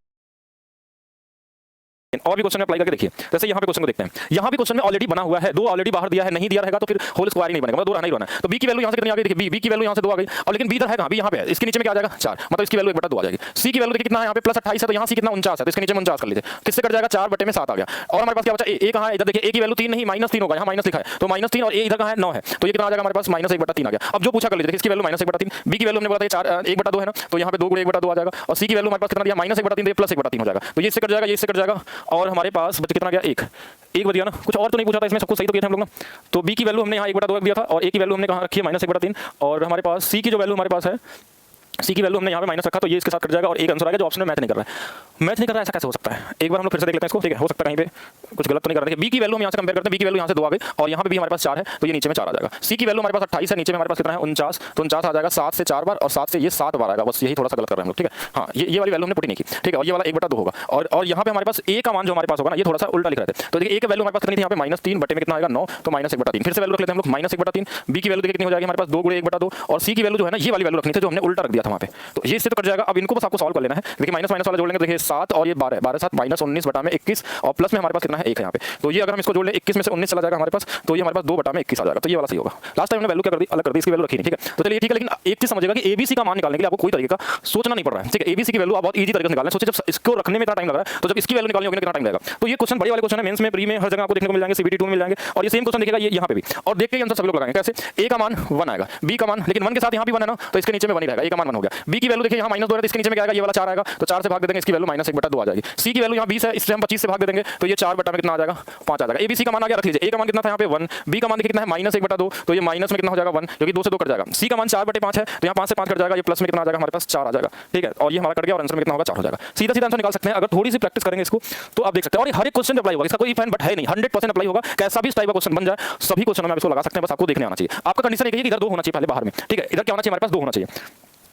और भी क्वेश्चन अप्लाई करके देखिए, जैसे यहाँ पे क्वेश्चन को देखते हैं, यहाँ भी क्वेश्चन में ऑलरेडी बना हुआ है, 2 ऑलरेडी बाहर दिया है, नहीं दिया रहेगा तो फिर होल स्क्वायर ही नहीं बनेगा, मतलब 2 रहना ही रहना है। तो b की वैल्यू यहाँ से कितनी आ गई, देखिए b की वैल्यू यहाँ से 2 आ गई, और लेकिन b इधर है कहाँ, b यहाँ पे है, इसके नीचे में क्या आ जाएगा 4, मतलब इसकी वैल्यू 1/2 आ जाएगी। c की वैल्यू देखिए कितना है यहाँ पे +28 है, तो यहाँ c कितना 49 है, तो इसके नीचे में 49 कर लीजिए, किससे कट जाएगा 4/7 आ गया। और हमारे पास क्या बचा, a कहाँ है, इधर देखिए a की वैल्यू 3 नहीं -3 होगा, यहाँ माइनस लिखा है, तो -3 और a इधर कहाँ है 9 है, तो ये कितना आ जाएगा हमारे पास -1/3 आ गया। अब जो पूछा कर लीजिए, इसकी वैल्यू -1/3, b की वैल्यू हमने बोला था 1/2 है ना, तो यहाँ पे 2 × 1/2 आ जाएगा, और c की वैल्यू हमारे पास कितना दिया -1/3, तो +1/3 हो जाएगा, तो ये इससे कट जाएगा, ये इससे कट जाएगा, और हमारे पास बच कितना गया 1 बच गया ना। कुछ और तो नहीं पूछा था इसमें, सब कुछ सही तो किए थे हम लोग ना। तो b की वैल्यू हमने यहाँ 1/2 दिया था, और a की वैल्यू हमने कहाँ रखी है -1/3, और हमारे पास c की जो वैल्यू हमारे पास है सी की वैल्यू हमने यहाँ पे माइनस रखा तो ये इसके साथ कट जाएगा और एक आंसर आएगा जो ऑप्शन में मैच नहीं कर रहा है। मैच नहीं कर रहा है ऐसा कैसे हो सकता है, एक बार हम लोग फिर से देख लेते हैं इसको, ठीक है। हो सकता है कहीं पे कुछ गलत तो नहीं कर रहे हैं। बी की वैल्यू हम यहाँ से कंपेयर करते हैं, बी की वैल्यू यहाँ से 2 आ गई और यहाँ पे भी हमारे पास 4 है तो ये नीचे में 4 आ जाएगा। सी की वैल्यू हमारे पास 28 है, नीचे में हमारे पास कितना है 49, तो 49 आ जाएगा 7 से 4 बार और 7 से ये 7 बार आएगा, बस यही थोड़ा सा गलत कर रहे हैं हम लोग, ठीक है। हाँ ये वाली वैल्यू हमने पुट ही नहीं की, ठीक है। और ये वाला 1/2 होगा और यहाँ पे हमारे पास ए का मान जो हमारे पास होगा ना ये थोड़ा सा उल्टा लिख रहे थे। तो देखिए ए की वैल्यू हमारे पास कितनी थी यहाँ पे -3 बटे में कितना आएगा 9, तो -1/3 फिर से वैल्यू रख लेते हैं हम लोग -1/3। बी की वैल्यू देखिए कितनी हो जाएगी हमारे पास 2 × 1/2 और सी की वैल्यू जो है ना ये वाली वैल्यू रखनी थी जो हमने उल्टा रख दिया था वहाँ पे, तो ये इससे तो कट जाएगा। अब इनको बस आपको सॉल्व कर लेना है। देखिए माइनस माइनस वाला जोड़ लेंगे, देखिए 7 और ये 12, 12 7 -19/21 और प्लस में हमारे पास कितना है 1 है यहाँ पे, तो ये अगर हम इसको जोड़ लें 21 में से 19 चला जाएगा हमारे पास, तो ये हमारे पास 2/21 आ जाएगा, तो ये वाला सही होगा। लास्ट टाइम हमने वैल्यू क्या कर दी, अलग कर दी, इसकी वैल्यू रखी नहीं, ठीक है। तो चलिए ठीक है, लेकिन एक चीज समझिएगा कि एबीसी का मान निकालने के लिए आपको कोई तरीके का सोचना नहीं पड़ रहा है, ठीक है। एबीसी की वैल्यू आप बहुत ईजी तरीके से निकालना है। सोचिए जब इसको रखने में इतना टाइम लग रहा है तो जब इसकी वैल्यू निकालनी होगी कितना टाइम लगेगा। तो ये क्वेश्चन बड़े वाले क्वेश्चन है, मेंस में, प्री में, हर जगह आपको देखने को मिल जाएंगे, सीबीटी 2 में मिल जाएंगे और ये सेम क्वेश्चन दिखेगा ये यहाँ पे भी, और देख के आंसर सभी लोग लगाएंगे कैसे। ए का मान 1 आएगा, बी का मान, लेकिन 1 के साथ यहाँ भी 1 है ना तो इसके नीचे में 1 ही रहेगा, ए का मान 1 हो गया। बी की वैल्यू देखिए यहाँ -2 है तो इसके नीचे में क्या आएगा, ये वाला 4 आएगा, तो 4 से भाग दे देंगे, इसकी वैल्यू -1/2 आ जाएगी। सी की वैल्यू यहाँ 20 है, इससे हम 25 से भाग दे देंगे तो ये 4 बटा में कितना आ जाएगा 5 आ जाएगा। एबीसी का मान आ गया, रख लीजिए। ए का मान कितना था यहाँ पे 1, बी का मान कितना है -1/2 तो ये माइनस में कितना हो जाएगा 1 क्योंकि 2 से 2 कट जाएगा। सी का मान 4/5 है तो यहाँ 5 से 5 कट जाएगा, ये प्लस में कितना आ जाएगा हमारे पास 4 आ जाएगा, ठीक है। और ये हमारा कट गया और आंसर में कितना होगा 4 हो जाएगा। सीधा सीधा आंसर निकाल सकते हैं अगर थोड़ी सी प्रैक्टिस करेंगे इसको, तो आप देख सकते हैं। और ये हर एक क्वेश्चन अप्लाई होगा, इसका कोई फैन बट है नहीं, 100% अप्लाई होगा। कैसा भी इस टाइप का क्वेश्चन बन जाए सभी क्वेश्चन में आप इसको लगा सकते हैं, बस आपको देखने आना चाहिए। आपका कंडीशन एक है कि इधर 2 होना चाहिए पहले बाहर में, ठीक है। इधर क्या होना चाहिए हमारे पास 2 होना चाहिए।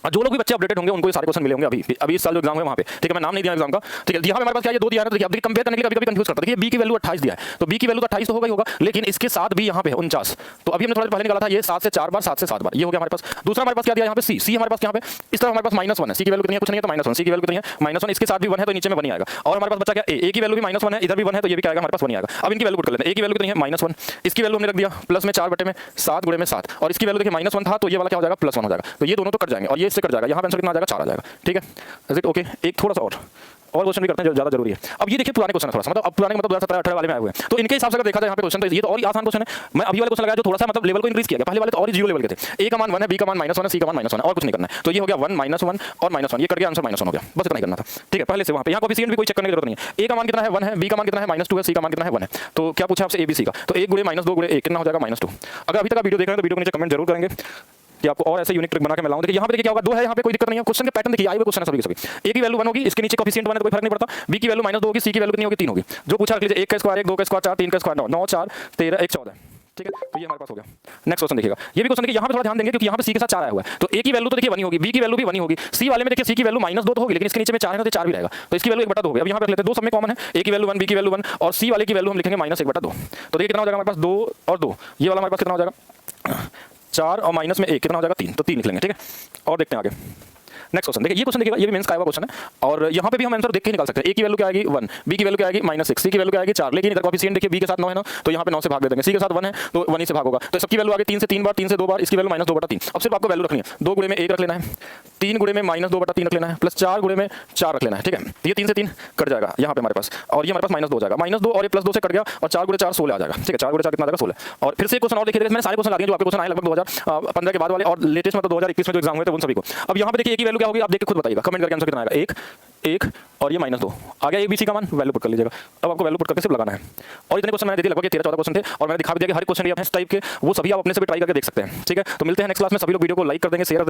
और जो लोग भी बच्चे अपडेटेड होंगे उनको ये सारे क्वेश्चन मिले होंगे अभी इस साल जो एग्जाम है वहाँ पे, ठीक है। मैं नाम नहीं दिया एग्जाम का, ठीक है। यहाँ पे हमारे पास क्या ये 2 दिया है, देखिए आप देखिए कंपेयर करने के लिए कभी-कभी कंफ्यूज करता है। देखिए बी की वैल्यू 28 दिया है तो बी की वैल्यू तो 28 तो होगा ही होगा, लेकिन इसके साथ भी यहाँ पे 49, तो अभी हमने थोड़ा पहले निकाला था ये 7 से 4 बार, 7 से 7 बार, ये हो गया हमारे पास। दूसरा हमारे पास क्या दिया यहाँ पे सी हमारे पास यहाँ पे इस तरह हमारे पास -1 है, सी की वैल्यू कितनी है कुछ नहीं है तो -1, सी की वैल्यू कितनी है -1, इसके साथ भी 1 है तो नीचे में 1 ही आएगा। और हमारे पास बचा क्या ए की वैल्यू भी -1 है, इधर भी 1 है तो ये भी क्या आएगा हमारे पास 1 ही आएगा। अब इनकी वैल्यू पुट कर लेते हैं। ए की वैल्यू कितनी है -1, इसकी वैल्यू हमने रख दिया प्लस में 4 बटे में 7 गुणे में 7 और इसकी वैल्यू देखिए -1 था तो ये वाला क्या हो जाएगा +1 हो जाएगा, तो ये दोनों तो कट जाएंगे और ये इससे कट जाएगा, यहाँ पे आंसर कितना आ जाएगा 4 आ जाएगा, ठीक है। Is it okay. एक थोड़ा सा और क्वेश्चन भी करते हैं जो ज़्यादा जरूरी है। अब ये देखिए पुराने क्वेश्चन है थोड़ा सा, मतलब अब पुराने मतलब 2017-18 वाले में आए हुए हैं, तो इनके हिसाब से अगर देखा जाए यहाँ पे क्वेश्चन तो ये तो और ही आसान क्वेश्चन है। मैं अभी वाले क्वेश्चन लगाया जो थोड़ा सा मतलब लेवल को इंक्रीज किया गया, पहले वाले तो और ही 0 लेवल के थे। ए का मान 1 है, बी का मान -1 है, सी का मान -1 है और कुछ नहीं करना है, तो ये हो गया 1 -1 और -1, ये कट गया आंसर -1 हो गया, बस इतना ही करना था, ठीक है। पहले से वहाँ पे यहाँ कोएफिशिएंट भी कोई चेक करने की जरूरत नहीं है। ए का मान कितना है 1 है, बी का मान कितना है -2 है, सी का मान कितना है 1 है, तो क्या पूछा आपसे एबीसी का, तो 1 × -2 × 1 कितना हो जाएगा -2। अगर अभी तक आप वीडियो देख रहे हैं तो वीडियो को नीचे कमेंट जरूर करेंगे कि आपको और ऐसे यूनिक ट्रिक बना के मैं लाऊं। देखिए यहाँ पे देखिए क्या होगा 2 है, यहाँ पे कोई दिक्कत नहीं है। क्वेश्चन के पैटर्न देखिए आए हुए क्वेश्चन है सभी के सभी। ए की वैल्यू 1 होगी, इसके नीचे कोएफिशिएंट 1 है तो कोई फर्क नहीं पड़ता। बी की वैल्यू -2 होगी, सी की वैल्यू कितनी होगी 3 होगी। जो पूछा रख लीजिए 1 का स्क्वायर 1, 2 का स्क्वायर 4, 3 का स्क्वायर 9, 9 4 13 1 14, ठीक है। तो ये हमारे पास हो गया। नेक्स्ट क्वेश्चन देखिएगा, ये भी क्वेश्चन देखिए यहाँ पे थोड़ा ध्यान देंगे क्योंकि यहाँ पे सी के साथ 4 आया हुआ है, तो ए की वैल्यू तो देखिए 1 ही होगी, बी की वैल्यू भी 1 ही होगी, सी वाले में देखिए सी की वैल्यू -2 तो होगी लेकिन इसके नीचे में 4 है तो 4 भी रहेगा, तो इसकी वैल्यू 1/2 होगी। अब यहाँ पे रख लेते हैं 2 सब में कॉमन है, ए की वैल्यू 1, बी की वैल्यू 1 और सी वाले की वैल्यू हम लिखेंगे -1/2, तो देखिए कितना हो जाएगा हमारे पास 2 और 2, ये वाला हमारे पास कितना हो जाएगा 4 और माइनस में 1 कितना हो जाएगा 3, तो 3 लिख लेंगे, ठीक है। और देखते हैं आगे नेक्स्ट क्वेश्चन देखिए, ये क्वेश्चन देखिएगा, ये भी मेंस का आया हुआ क्वेश्चन है और यहाँ पे भी हम आंसर देख के निकाल सकते हैं। ए की वैल्यू क्या आएगी 1, बी की वैल्यू क्या आएगी -6, सी की वैल्यू क्या आएगी 4, लेकिन इधर कोएफिशिएंट देखिए बी के साथ 9 है ना तो यहाँ पे 9 से भाग दे देंगे, सी के साथ 1 है तो 1 ही से भाग होगा, तो सबकी वैल्यू आगे 3 से 3 बार, 3 से 2 बार, इसकी वैल्यू -2/3। अब सिर्फ आपको वैल्यू रखनी है, 2 गुणे में 1 रख लेना है, 3 गुणे में -2/3 रख लेना है, प्लस 4 गुणे में 4 रख लेना है, ठीक है। ये 3 से 3 कट जाएगा यहाँ पे हमारे पास और ये हमारे पास -2 हो जाएगा, -2 और ये +2 से कट गया और 4 गुणे 4 16 आ जाएगा, ठीक है। 4 गुणे 4 कितना आ जाएगा 16। और फिर से क्वेश्चन और देखिए, मैंने सारे क्वेश्चन ला दिए जो आपके क्वेश्चन आए लगभग 2015 के बाद वाले और लेटेस्ट मतलब 2021 में जो एग्जाम हुए थे उन सभी को। अब यहाँ पे देखिए ए की वैल्यू क्या होगी आप देख के खुद बताइएगा, कमेंट करके आंसर कितना आएगा 1 1 और ये -2 आ गया। एबीसी का मान वैल्यू पुट कर लीजिएगा, अब आपको वैल्यू पुट करके सिर्फ लगाना है। और इतने क्वेश्चन मैंने दे दिए, लगभग 13-14 क्वेश्चन थे और मैंने दिखा भी दिया कि हर क्वेश्चन ये इस टाइप के वो सभी आप अपने से भी ट्राई करके देख सकते हैं, ठीक है। तो मिलते हैं नेक्स्ट क्लास में, सभी लोग वीडियो को लाइक कर देंगे, शेयर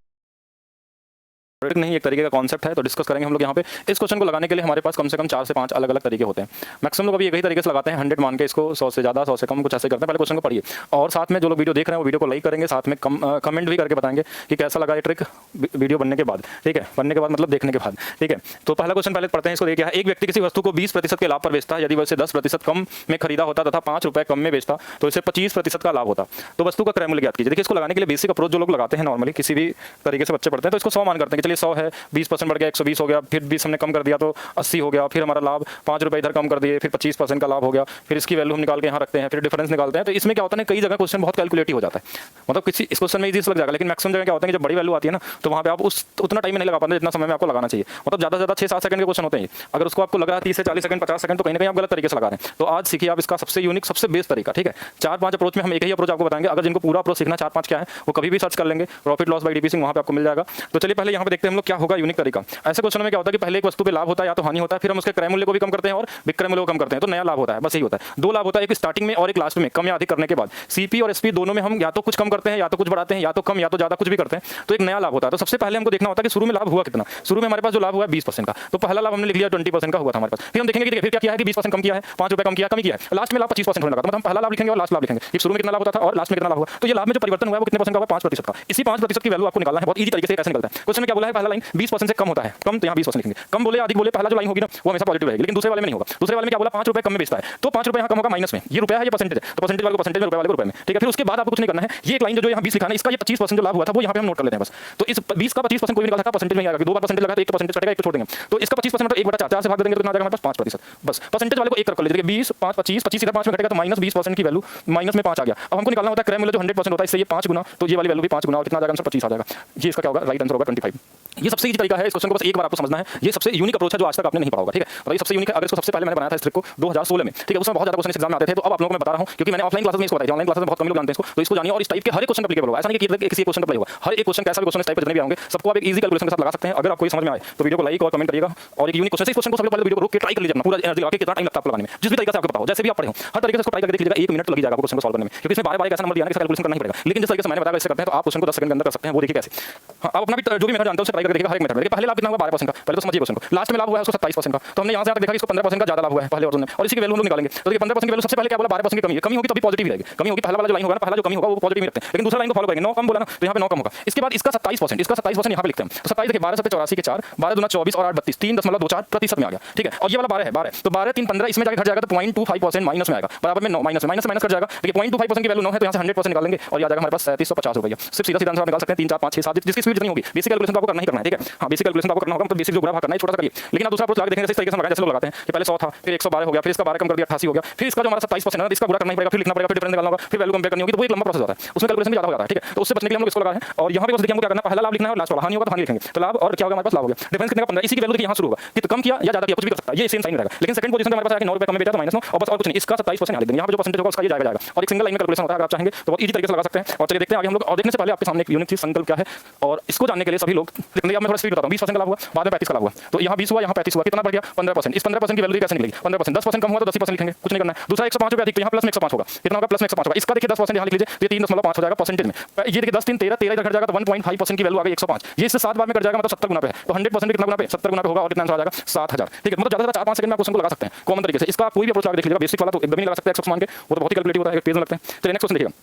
नहीं एक तरीके का कॉन्सेप्ट है तो डिस्कस करेंगे हम लोग यहाँ पे। इस क्वेश्चन को लगाने के लिए हमारे पास कम से कम 4 से 5 अलग अलग तरीके होते हैं। मैक्सिमम लोग अभी एक ही तरीके से लगाते हैं, 100 मान के इसको, 100 से ज़्यादा 100 से कम कुछ ऐसे करते हैं। पहले क्वेश्चन को पढ़िए और साथ में जो लोग वीडियो देख रहे हैं वो वीडियो को लाइक करेंगे, साथ में कमेंट भी करके बताएंगे कि कैसा लगा ये ट्रिक वीडियो बनने के बाद, ठीक है। बनने के बाद मतलब देखने के बाद, ठीक है। तो पहला क्वेश्चन पहले पढ़ते हैं, इसको देखिए। एक व्यक्ति किसी वस्तु को 20% के लाभ पर बेचता है, यदि वैसे 10% कम में खरीदा होता तथा 5 रुपये कम में बेचता तो इसे 25% का लाभ होता, तो वस्तु का क्रय मूल्य ज्ञात कीजिए। देखिए इसको लगाने के लिए बेसिक अप्रोच जो लोग लगाते हैं नॉर्मली किसी भी तरीके से बच्चे पढ़ते हैं तो इसको 100 मान करते हैं कि चलिए 100 है, 20% बढ़ गया 120 हो गया, फिर 20 हमने कम कर दिया तो 80 हो गया, फिर हमारा लाभ 5 रुपये इधर कम कर दिए, फिर 25% का लाभ हो गया, फिर इसकी वैल्यू हम निकाल के यहाँ रखते हैं, फिर डिफरेंस निकालते हैं। तो इसमें क्या होता है कई जगह क्वेश्चन बहुत कैलकुलेटिव हो जाता है, मतलब किसी इस क्वेश्चन में इजी लग जाएगा, लेकिन मैक्सिमम जगह क्या होता है कि जब बड़ी वैल्यू आती है ना तो वहाँ पे आप उस उतना टाइम में नहीं लगा पाते जितना समय में आपको लगाना चाहिए। मतलब ज़्यादा से ज़्यादा 6-7 सेकंड के क्वेश्चन होते हैं, अगर उसको आपको लग रहा है 30 से 40 सेकंड 50 सेकंड तो कहीं ना कहीं आप गलत तरीके से लगा रहे हैं। तो आज सीखिए आप इसका सबसे यूनिक सबसे बेस्ट तरीका, ठीक है। 4-5 अप्रोच में हम एक ही अप्रोच आपको बताएंगे, अगर जिनको पूरा अप्रोच सीखना 4-5 क्या है वो कभी भी सर्च कर लेंगे, profit loss by DP Singh, वहाँ पे आपको मिल जाएगा। तो चलिए पहले यहाँ पे देखते हैं हम लोग क्या होगा यूनिक तरीका। ऐसे क्वेश्चन में क्या होता है कि पहले एक वस्तु पे लाभ होता है या तो हानि होता है, फिर हम उसके क्रय मूल्य को भी कम करते हैं और विक्रय मूल्य को कम करते हैं तो नया लाभ होता है। बस यही होता है। दो लाभ होता है, एक स्टार्टिंग में और एक लास्ट में, कम या अधिक करने के बाद। सीपी और एसपी दोनों में हम या तो कुछ कम करते हैं या तो कुछ बढ़ाते हैं, या तो कम या तो ज्यादा कुछ भी करते हैं, तो एक नया लाभ होता है। तो सबसे पहले हमको देखना होता है कि शुरू में लाभ हुआ कितना। शुरू में हमारे पास जो लाभ हुआ है 20% का, तो पहला लाभ हमने लिख लिया 20% का हुआ था हमारे पास। फिर हम देखेंगे कि फिर क्या किया है कि 20% कम किया है, 5 रुपए कम किया, कमी किया है, लास्ट में लाभ 25% होने लगा। तो मतलब हम पहला लाभ लिखेंगे और लास्ट लाभ लिखेंगे कि शुरू में कितना लाभ होता था और लास्ट में कितना लाभ हुआ। तो ये लाभ में जो परिवर्तन हुआ है वो कितने परसेंट का हुआ, 5% का। इसी 5% की वैल्यू आपको निकालना है। बहुत ईजी तरीके से कैसे निकलता है। क्वेश्चन में क्या बोला है, पहला लाइन 20% से कम होता है, कम तो यहाँ 20% लिखेंगे, कम बोले अधिक बोले पहला जो लाइन होगी ना वो हमेशा पॉजिटिव रहेगी, लेकिन दूसरे वाले में नहीं होगा। दूसरे वाले में क्या बोला, 5 रुपए कम में बेचता है, तो 5 रुपए यहाँ कम होगा माइनस में, ये रुपया है ये परसेंटेज है, तो परसेंटेज वाले को परसेंटेज में, रुपए वाले को रुपए में, ठीक है। फिर उसके बाद आपको कुछ नहीं करना है, ये एक लाइन जो यहाँ 20 लिखा है इसका ये 25% जो लाभ हुआ था वो यहाँ पे हम नोट कर लेते हैं बस। तो इस 20 का 25% कोई भी निकाल सकता है, परसेंटेज में आएगा, दो बार परसेंटेज लगा तो एक परसेंटेज कटेगा, एक छोड़ देंगे। तो इसका 25% मतलब 1/4 से भाग देंगे तो कितना आ जाएगा हमारे पास 5%। बस परसेंटेज वाले को एक कर लीजिए, 20 5 25 25 इधर 5 में घटेगा तो माइनस 20% की वैल्यू माइनस में 5 आ गया। अब हमको निकालना होता है क्रय मूल्य जो 100% होता है, इससे ये 5 गुना, तो ये वाली वैल्यू भी 5 गुना और कितना आ जाएगा आंसर 25 आ जाएगा। ये इसका क्या होगा, राइट आंसर होगा 25। ये सबसे इजी तरीका है, इस क्वेश्चन को बस एक बार आपको समझना है। ये सबसे यूनिक अप्रोच है जो आज तक आपने नहीं पढ़ा होगा, ठीक है। और ये सबसे यूनिक है। अगर इसको सबसे पहले मैंने बनाया था इस ट्रिक को 2016 में, ठीक है, उसमें बहुत ज्यादा क्वेश्चन इस एग्जाम में आते थे, तो अब आप लोगों को मैं बता रहा हूं क्योंकि मैंने ऑफलाइन क्लासेस में इसको बताया, ऑनलाइन क्लासेस में बहुत कम लोग जानते हैं इसको, तो इसको जानिए और इस टाइप के हर एक क्वेश्चन एप्लीकेबल होगा। ऐसा नहीं कि किसी क्वेश्चन अप्लाई होगा, हर एक क्वेश्चन कैसा भी क्वेश्चन इस टाइप के जितने भी होंगे सबको आप एक इजी कैलकुलेशन के साथ लगा सकते हैं। अगर आपको ये समझ में आए तो वीडियो को लाइक और कमेंट करिएगा। और एक यूनिक क्वेश्चन, इस क्वेश्चन को सब लोग पहले वीडियो को रोक के ट्राई कर लीजिए, अपना पूरा एनर्जी लगा के कितना टाइम लगता है आपको लगाने में, जिस भी तरीके से आपको पता हो, जैसे भी आप पढ़े हो हर तरीके से इसको ट्राई करके देख लीजिएगा, 1 मिनट लग जाएगा आपको क्वेश्चन को सॉल्व करने में, क्योंकि इसमें बार-बार एक ऐसा नंबर दिया है कि कैलकुलेशन करना ही पड़ेगा। लेकिन जिस तरीके से मैंने बताया इससे करते हैं तो आप क्वेश्चन को 10 सेकंड के अंदर कर सकते हैं, वो देखिए कैसे। हां, आप अपना भी जो भी मेथड जानते हो उसे ट्राई करके देखिएगा, हर एक मेथड में। पहले लाभ कितना हुआ 12% का, पहले तो समझिए क्वेश्चन को। लास्ट में लाभ हुआ है उसको 27% का, तो हमने यहां से यहां तक देखा कि इसको 15% का ज्यादा लाभ हुआ है पहले और दूसरे में, और इसी की वैल्यू हम लोग निकालेंगे। तो देखिए 15% की वैल्यू सबसे पहले क्या बोला, 12% की कमी है, कमी होगी तभी पॉजिटिव ही रहेगी, कमी होगी पहला वाला जो लाइन होगा ना, पहला जो कमी होगा वो पॉजिटिव ही रखते हैं, लेकिन दूसरा लाइन को फॉलो करेंगे। 9 कम बोला ना तो यहां पे 9 कम होगा। इसके बाद इसका 27%, इसका 27% यहां पे लिखते हैं। तो 27 देखिए 12 × 7 = 84 के 4, 12 दूना 24 और 8 32, 3.24% में आ गया, ठीक है। और ये वाला 12 है, 12 तो 12 3 15 इसमें जाके घट जाएगा तो 0.25% माइनस में आएगा, बराबर में 9 माइनस में माइनस कट जाएगा। देखिए 0.25% की वैल्यू 9 है तो यहां से 100% निकाल लेंगे और ये आ जाएगा हमारे पास 3750 रुपए। सिर्फ सीधा सीधा आंसर आप निकाल सकते हैं 3 4 5 6 7 जिसकी स्पीड जितनी होगी। बेसिक कैलकुलेशन तो आपको करना ही करना है, ठीक है। हां, बेसिक कैलकुलेशन आपको करना होगा, मतलब बेसिक जो गुणा भाग करना है छोटा सा करिए। लेकिन आप दूसरा अप्रोच लगा देखेंगे, इस तरीके से लगाएं जैसे लोग लगाते हैं कि पहले 100 था, फिर 112 हो गया, फिर इसका 12 कम कर दिया 88 हो गया, फिर इसका जो हमारा 27% है इसका गुणा करना ही पड़ेगा, फिर लिखना पड़ेगा, फिर डिफरेंस निकालना होगा, फिर वैल्यू कंपेयर करनी होगी, तो वो एक लंबा प्रोसेस होता है, उसमें कैलकुलेशन भी ज्यादा हो जाता है, ठीक है। तो उससे बचने के लिए हम लोग इसको लगा रहे हैं। और यहां पे बस देखिए हमको क्या करना है, पहला लाभ लिखना है और लास्ट वाला हानि होगा तो हानि लिखेंगे। तो लाभ और क्या होगा हमारे पास, लाभ हो गया। डिफरेंस कितने का 15, इसी की वैल्यू देखिए यहां शुरू होगा कि तो कम किया या ज्यादा किया कुछ भी कर सकता है, ये सेम साइन रहेगा। लेकिन सेकंड पोजीशन पे हमारे पास है कि 9 रुपए कम में बेचा तो -9 और बस और कुछ नहीं, इसका 27% यहां लिख देंगे। यहां पे जो परसेंटेज होगा उसका ये जाएगा और एक सिंगल लाइन में कैलकुलेशन होता है। अगर आप चाहेंगे तो बहुत इजी तरीके से लगा सकते हैं। और चलिए देखते हैं आगे हम लोग। और देखने से पहले आपके सामने एक यूनिक चीज संकल्प क्या है और इसको जानने के लिए सभी लोग देखिए, अब मैं थोड़ा स्पीड बताता हूं। 20% का लाभ हुआ, बाद में 35 का लाभ हुआ, तो यहां 20 हुआ, यहां 35 हुआ, कितना बढ़ गया 15%। इस 15% की वैल्यू कैसे निकलेगी, 15%, 10% कम हुआ तो 10% लिखेंगे, कुछ नहीं करना है। दूसरा 105 रुपए अधिक, तो यहां प्लस में 105 होगा, कितना होगा प्लस में 105 होगा। इसका देखिए 10% यहां लिख लीजिए, तो ये 3.5 हो जाएगा परसेंटेज में। ये देखिए 10 3 13 13 इधर घट जाएगा तो 1.5% की वैल्यू आ गई 105। ये इससे 7 बार में कट जाएगा मतलब 70 गुना पे है, तो 100% कितना गुना पे 70 गुना पे होगा और कितना आंसर आ जाएगा 7000, ठीक है। मतलब ज्यादा से ज्यादा 4-5 सेकंड में आप क्वेश्चन को लगा सकते हैं कॉमन तरीके से। इसका कोई भी अप्रोच लगा देख लीजिएगा, बेसिक वाला तो एकदम ही लगा सकते हैं 100 मान के, वो तो बहुत ही कैलकुलेटिव होता है, एक पेज में लगते हैं। तो नेक्स्ट क्वेश्चन देखिएगा,